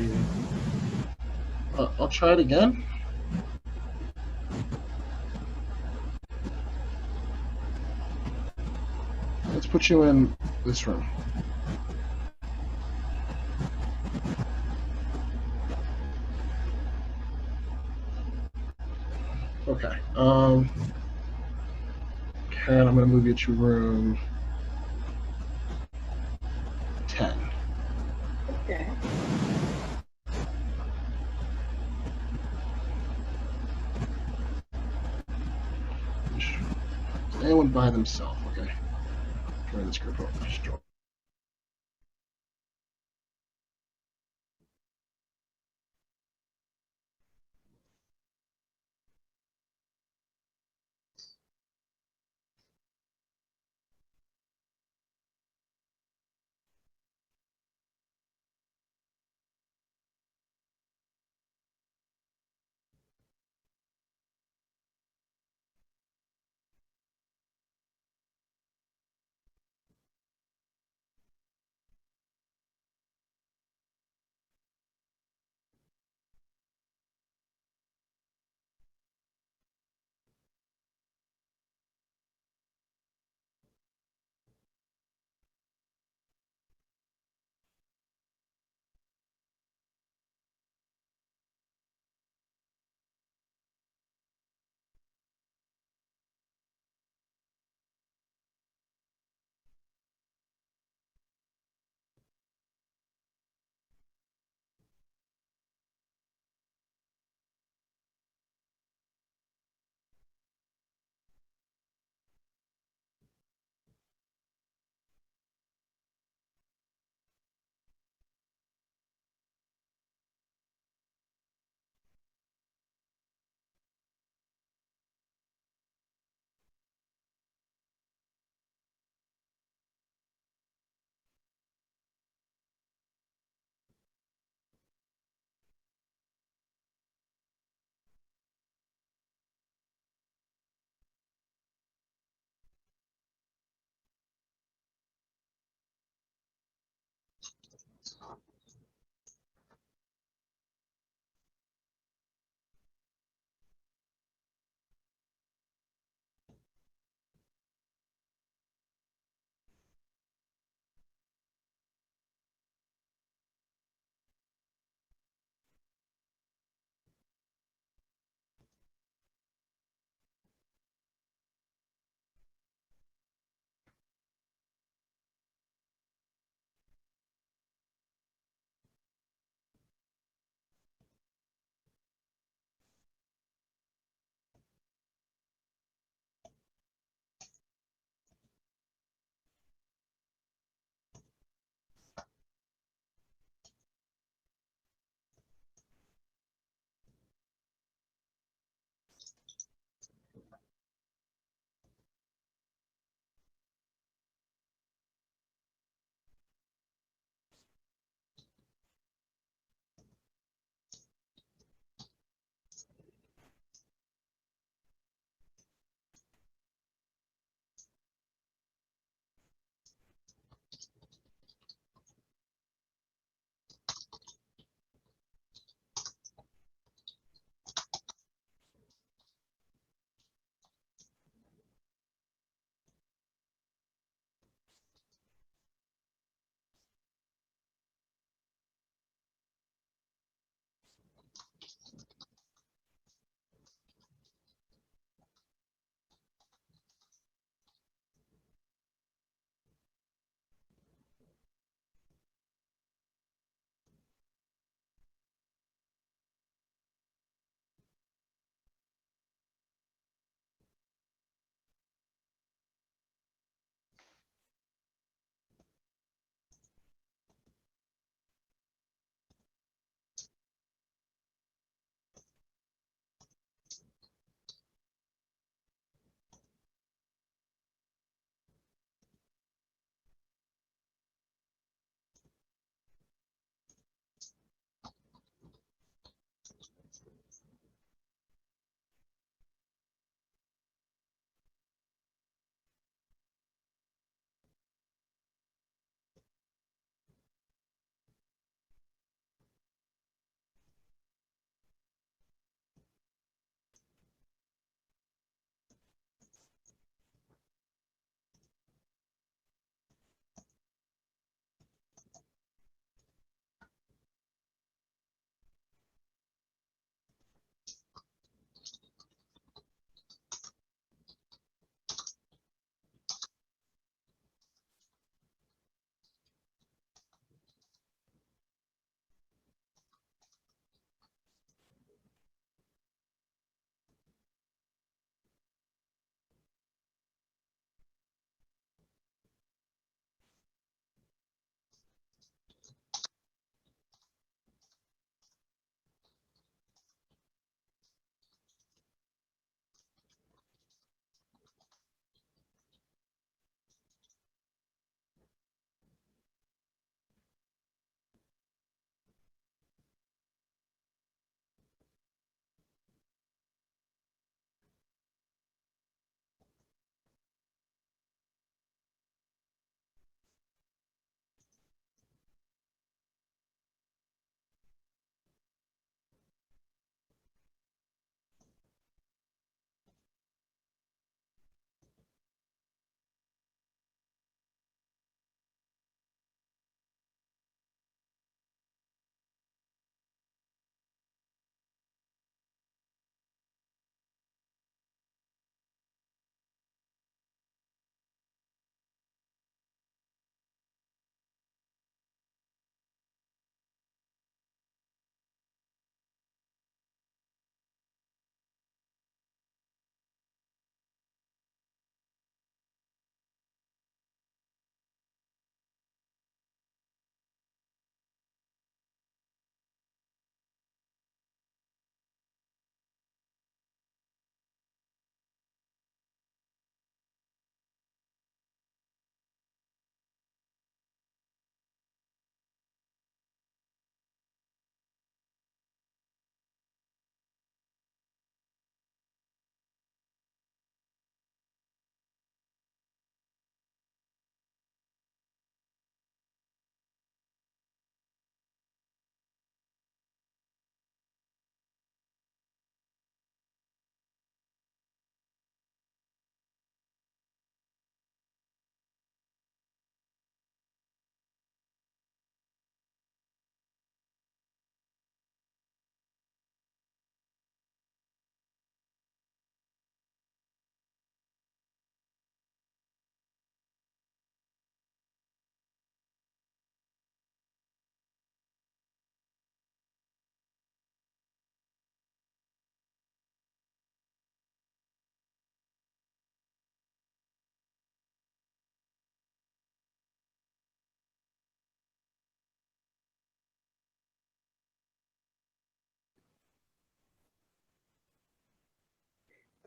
I'll try it again. Let's put you in this room. Okay. Karen, I'm gonna move you to room 10. Okay. Is anyone by themselves? Okay. Join this group. Just join.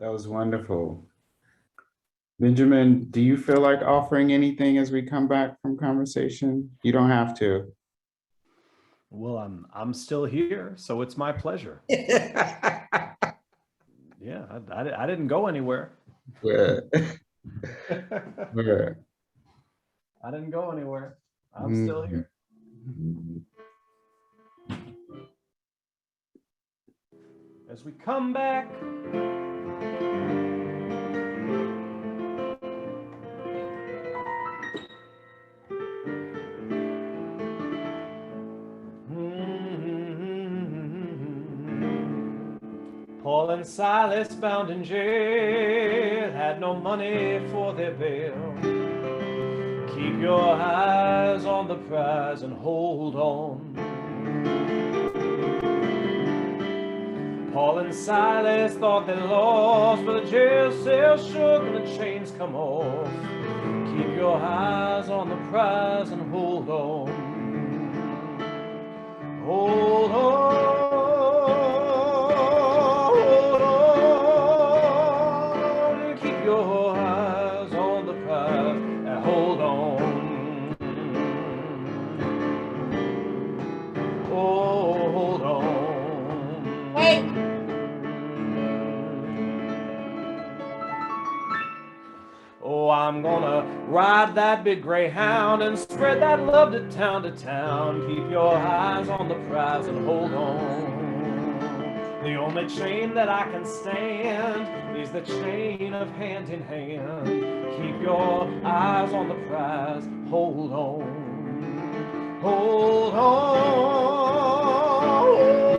That was wonderful. Benjamin, do you feel like offering anything as we come back from conversation? You don't have to. Well, I'm still here, so it's my pleasure. Yeah, I didn't go anywhere. Yeah. Yeah. I didn't go anywhere. I'm still here. As we come back, Paul and Silas bound in jail had no money for their bail. Keep your eyes on the prize and hold on. Paul and Silas thought they lost, but the jail cell shook and the chains come off. Keep your eyes on the prize and hold on. Hold on. Hold on. Keep your eyes on the prize and hold on. Oh, hold on. Hey. Oh, I'm gonna ride that big greyhound and spread that love to town to town. Keep your eyes on the prize and hold on. The only chain that I can stand is the chain of hand in hand. Keep your eyes on the prize, hold on. Hold on.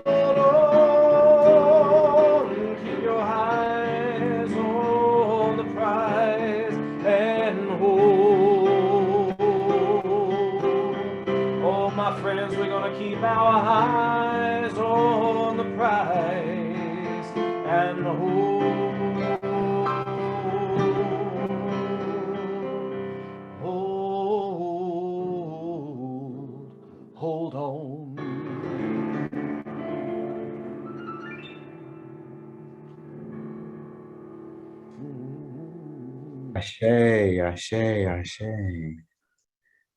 Hold on. Keep your eyes on the prize and hold. Oh, my friends, we're gonna keep our eyes on the prize and hold. Hold on. Ashe, ashe, ashe.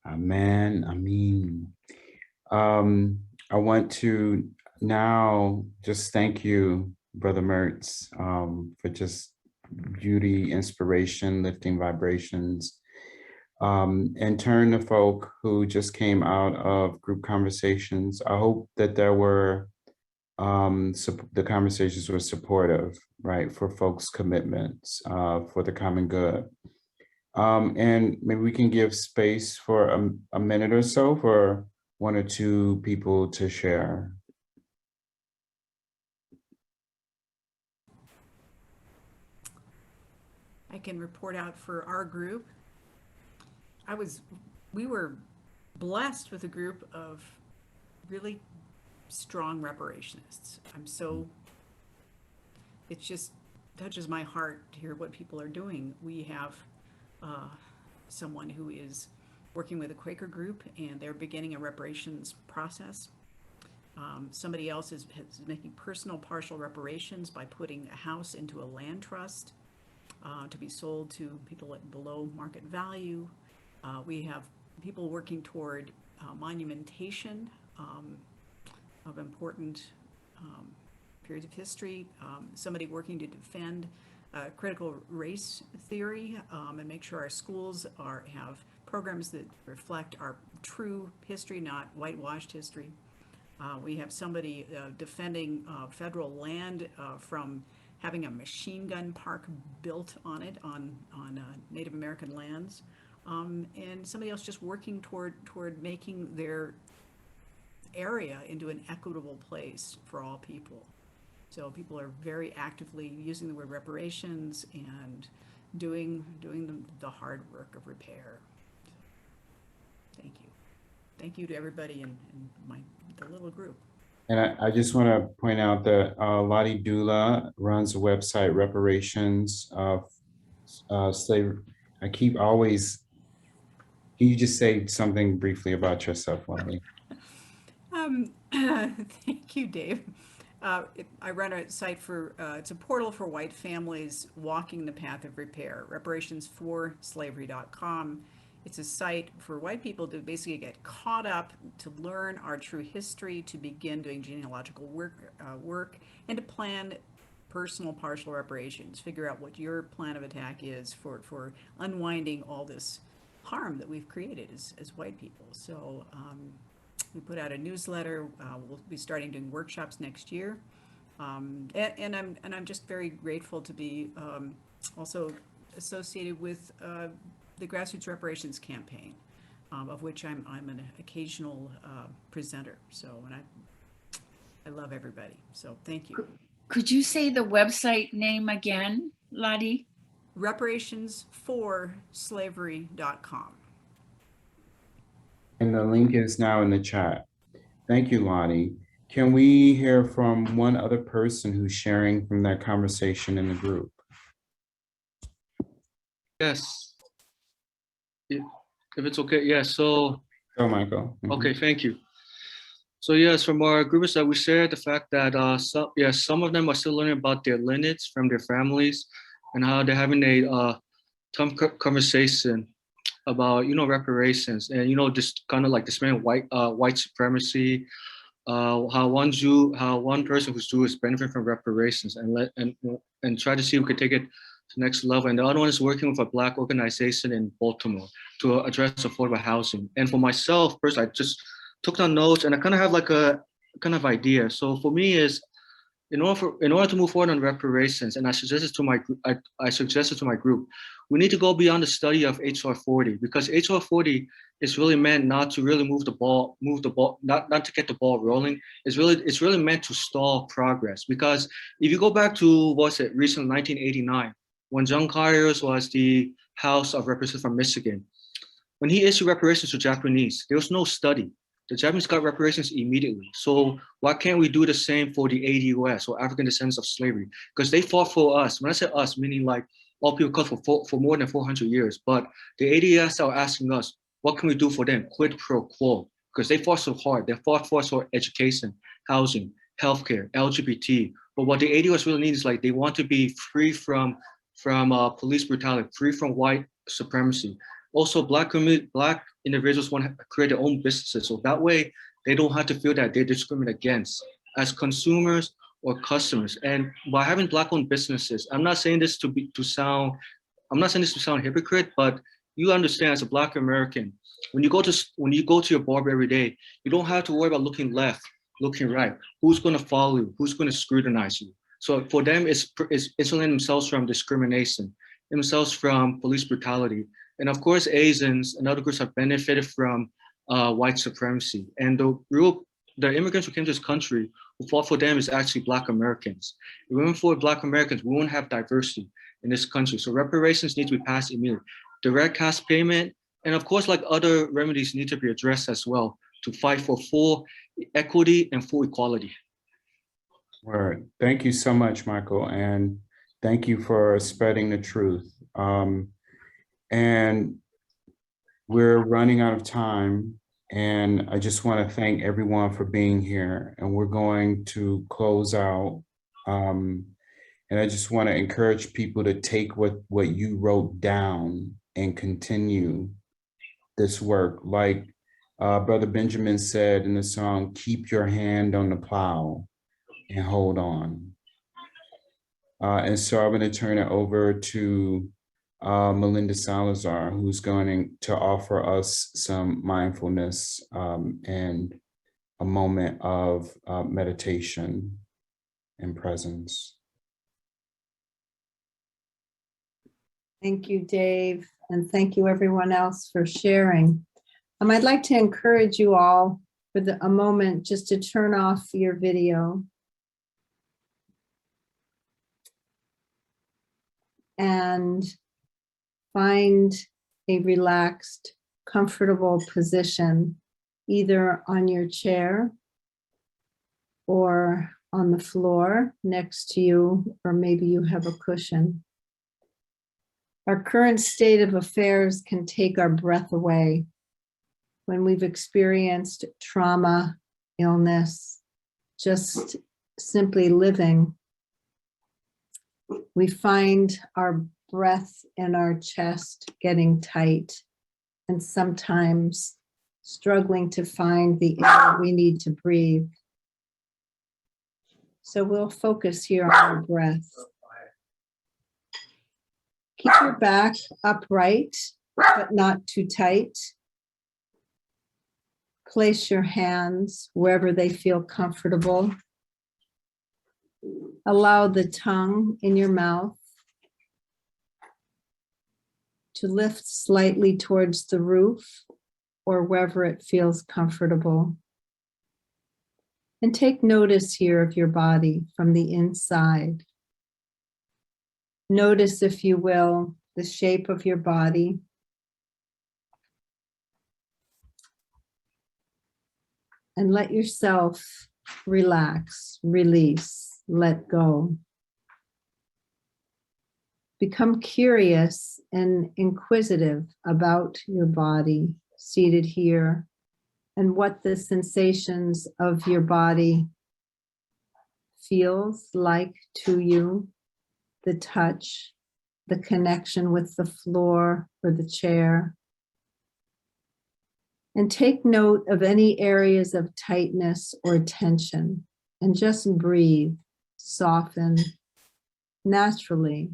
Amen, amen. I want to now just thank you, Brother Mertz, for just beauty, inspiration, lifting vibrations, and turn to folk who just came out of group conversations. I hope that there were, the conversations were supportive, right, for folks' commitments for the common good. And maybe we can give space for a minute or so for one or two people to share. I can report out for our group. We were blessed with a group of really strong reparationists. It just touches my heart to hear what people are doing. We have someone who is working with a Quaker group and they're beginning a reparations process. Somebody else is making personal partial reparations by putting a house into a land trust to be sold to people at below market value. We have people working toward monumentation of important periods of history. Somebody working to defend critical race theory and make sure our schools have programs that reflect our true history, not whitewashed history. We have somebody defending federal land from having a machine gun park built on it on Native American lands, and somebody else just working toward making their area into an equitable place for all people. So people are very actively using the word reparations and doing the hard work of repair. Thank you. Thank you to everybody in the little group. And I just want to point out that Lottie Dula runs a website, Reparations of Slavery. I keep always, can you just say something briefly about yourself, Lottie? Thank you, Dave. I run a site for, it's a portal for white families walking the path of repair, reparationsforslavery.com. It's a site for white people to basically get caught up, to learn our true history, to begin doing genealogical work, and to plan personal partial reparations, figure out what your plan of attack is for unwinding all this harm that we've created as white people. So we put out a newsletter. We'll be starting doing workshops next year. And I'm just very grateful to be also associated with the Grassroots Reparations Campaign, of which I'm an occasional presenter. So, and I love everybody. So thank you. Could you say the website name again, Lottie? Reparationsforslavery.com. And the link is now in the chat. Thank you, Lottie. Can we hear from one other person who's sharing from that conversation in the group? Yes. If it's okay, yeah, so. Oh, Michael. Okay, thank you. So yes, from our groups that we shared the fact that some of them are still learning about their lineage from their families and how they're having a tough conversation about, reparations and, just kind of like dismantling white supremacy, how one person who's Jewish is benefiting from reparations and try to see if we could take it to the next level. And the other one is working with a Black organization in Baltimore to address affordable housing. And for myself, first, I just took down notes and I kind of have like a kind of idea. So for me is, in order to move forward on reparations, and I suggested to my group, we need to go beyond the study of HR 40, because HR 40 is really meant not to really move the ball, not to get the ball rolling. It's really meant to stall progress. Because if you go back to recent 1989, when John Conyers was the House of Representatives from Michigan, when he issued reparations to Japanese, there was no study. The Japanese got reparations immediately. So why can't we do the same for the ADOS, or African descendants of slavery? Because they fought for us. When I say us, meaning like all people cut for more than 400 years. But the ADOS are asking us, what can we do for them? Quid pro quo. Because they fought so hard. They fought for us for education, housing, healthcare, LGBT. But what the ADOS really needs is like, they want to be free from police brutality, free from white supremacy. Also, Black individuals want to create their own businesses, so that way they don't have to feel that they're discriminated against as consumers or customers. And by having Black-owned businesses, I'm not saying this to sound hypocrite, but you understand as a Black American, when you go to your barber every day, you don't have to worry about looking left, looking right. Who's going to follow you? Who's going to scrutinize you? So for them, it's insulating themselves from discrimination, themselves from police brutality. And of course, Asians and other groups have benefited from white supremacy. And the immigrants who came to this country, who fought for them is actually Black Americans. If we went for Black Americans, we won't have diversity in this country. So reparations need to be passed immediately. Direct cash payment, and of course, like other remedies need to be addressed as well to fight for full equity and full equality. Word. Thank you so much, Michael. And thank you for spreading the truth. And we're running out of time, and I just want to thank everyone for being here, and we're going to close out. And I just want to encourage people to take what you wrote down and continue this work. Like Brother Benjamin said in the song, keep your hand on the plow and hold on. And so I'm going to turn it over to Melinda Salazar, who's going to offer us some mindfulness and a moment of meditation and presence. Thank you, Dave, and thank you everyone else for sharing. I'd like to encourage you all for a moment just to turn off your video and find a relaxed, comfortable position, either on your chair or on the floor next to you, or maybe you have a cushion. Our current state of affairs can take our breath away. When we've experienced trauma, illness, just simply living, we find our breath in our chest getting tight and sometimes struggling to find the air we need to breathe. So we'll focus here on our breath. Keep your back upright, but not too tight. Place your hands wherever they feel comfortable. Allow the tongue in your mouth to lift slightly towards the roof or wherever it feels comfortable. And take notice here of your body from the inside. Notice, if you will, the shape of your body. And let yourself relax, release, let go. Become curious and inquisitive about your body seated here and what the sensations of your body feels like to you, the touch, the connection with the floor or the chair. And take note of any areas of tightness or tension and just breathe, soften naturally.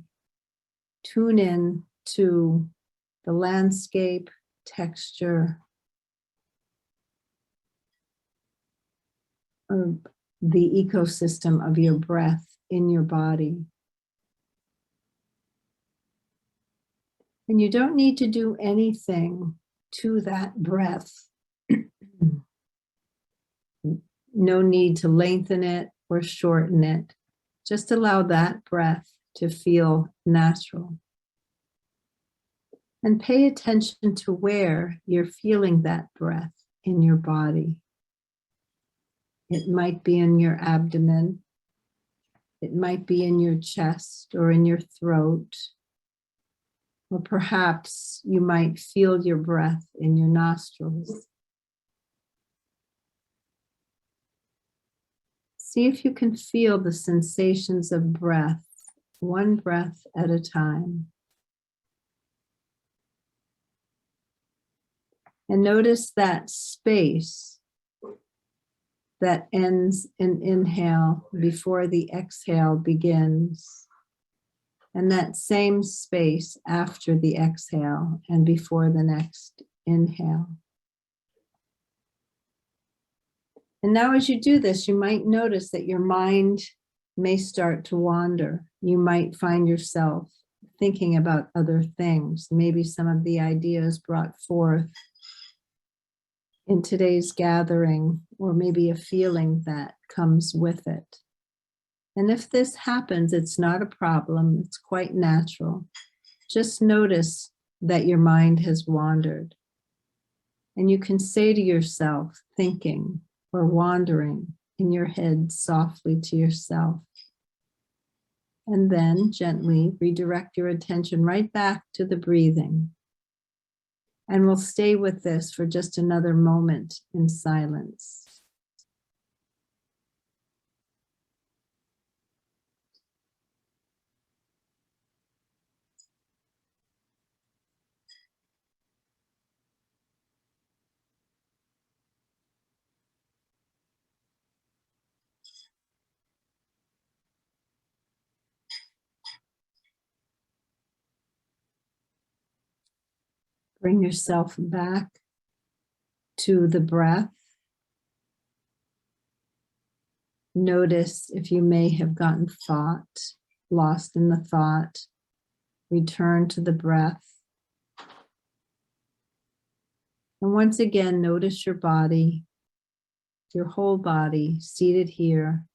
Tune in to the landscape, texture, or the ecosystem of your breath in your body. And you don't need to do anything to that breath. No need to lengthen it or shorten it. Just allow that breath to feel natural. And pay attention to where you're feeling that breath in your body. It might be in your abdomen. It might be in your chest or in your throat. Or perhaps you might feel your breath in your nostrils. See if you can feel the sensations of breath, one breath at a time. And notice that space that ends in inhale before the exhale begins. And that same space after the exhale and before the next inhale. And now as you do this, you might notice that your mind may start to wander. You might find yourself thinking about other things. Maybe some of the ideas brought forth in today's gathering, or maybe a feeling that comes with it. And if this happens, it's not a problem. It's quite natural. Just notice that your mind has wandered. And you can say to yourself, thinking or wandering in your head softly to yourself. And then gently redirect your attention right back to the breathing. And we'll stay with this for just another moment in silence. Bring yourself back to the breath. Notice if you may have gotten lost in the thought. Return to the breath. And once again, notice your body, your whole body seated here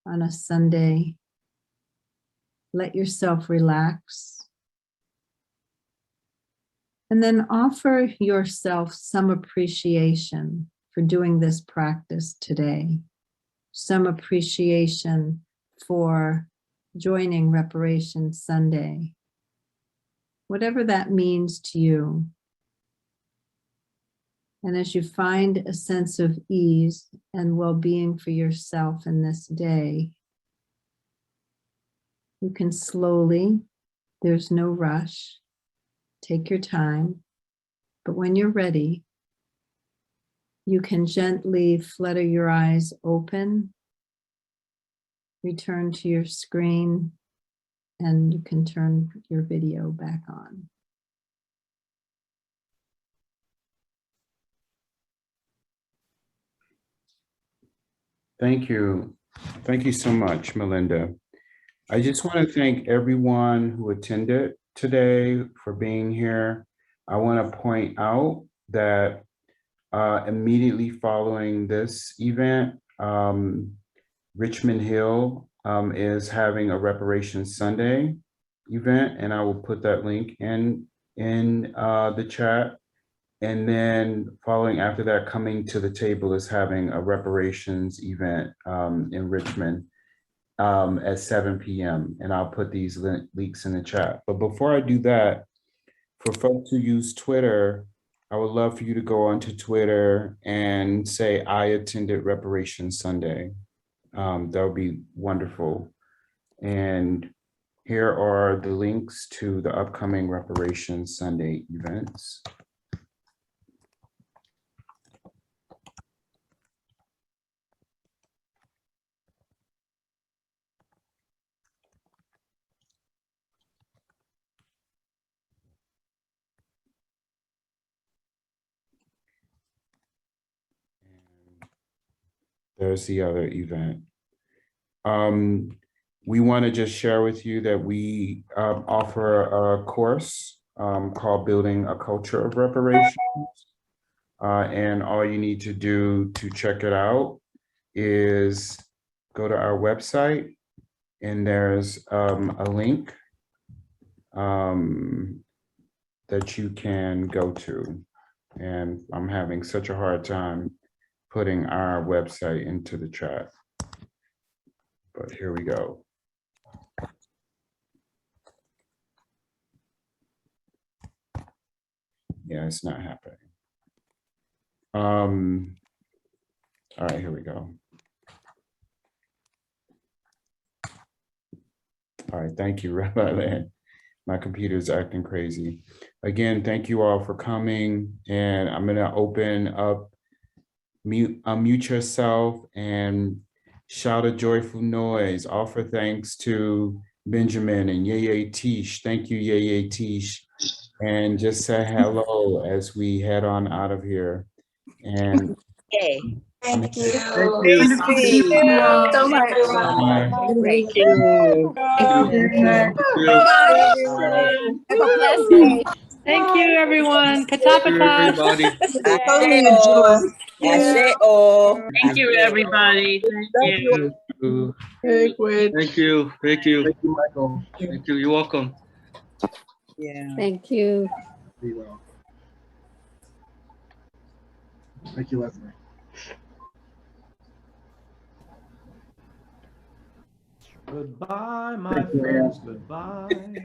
on a Sunday. Let yourself relax. And then offer yourself some appreciation for doing this practice today. Some appreciation for joining Reparations Sunday. Whatever that means to you. And as you find a sense of ease and well-being for yourself in this day, you can slowly, there's no rush, take your time, but when you're ready, you can gently flutter your eyes open, return to your screen, and you can turn your video back on. Thank you. Thank you so much, Melinda. I just want to thank everyone who attended today for being here. I want to point out that immediately following this event, Richmond Hill is having a Reparations Sunday event, and I will put that link in the chat. And then following after that, Coming to the Table is having a reparations event in Richmond at 7 p.m. And I'll put these links in the chat. But before I do that, for folks who use Twitter, I would love for you to go onto Twitter and say, I attended Reparations Sunday. That would be wonderful. And here are the links to the upcoming Reparations Sunday events. There's the other event. We want to just share with you that we offer a course called Building a Culture of Reparations. And all you need to do to check it out is go to our website, and there's a link that you can go to. And I'm having such a hard time putting our website into the chat. But here we go. Yeah, it's not happening. All right, here we go. All right, thank you, Rabbi Lynn. My computer is acting crazy. Again, thank you all for coming, and I'm gonna open up, unmute yourself and shout a joyful noise. Offer thanks to Benjamin and Yeye Teish. Thank you, Yeye Teish. And just say hello as we head on out of here. And Thank you. Thank you so much. Thank you. Have a blessed day. Thank you, everyone. Katapata. Everybody. Thank you, everybody. Thank you. Thank you. Thank you. Thank you, Michael. Thank you. You're welcome. Yeah. Thank you. Be well. Thank you, Leslie. Goodbye, my Thank you, friends. Goodbye.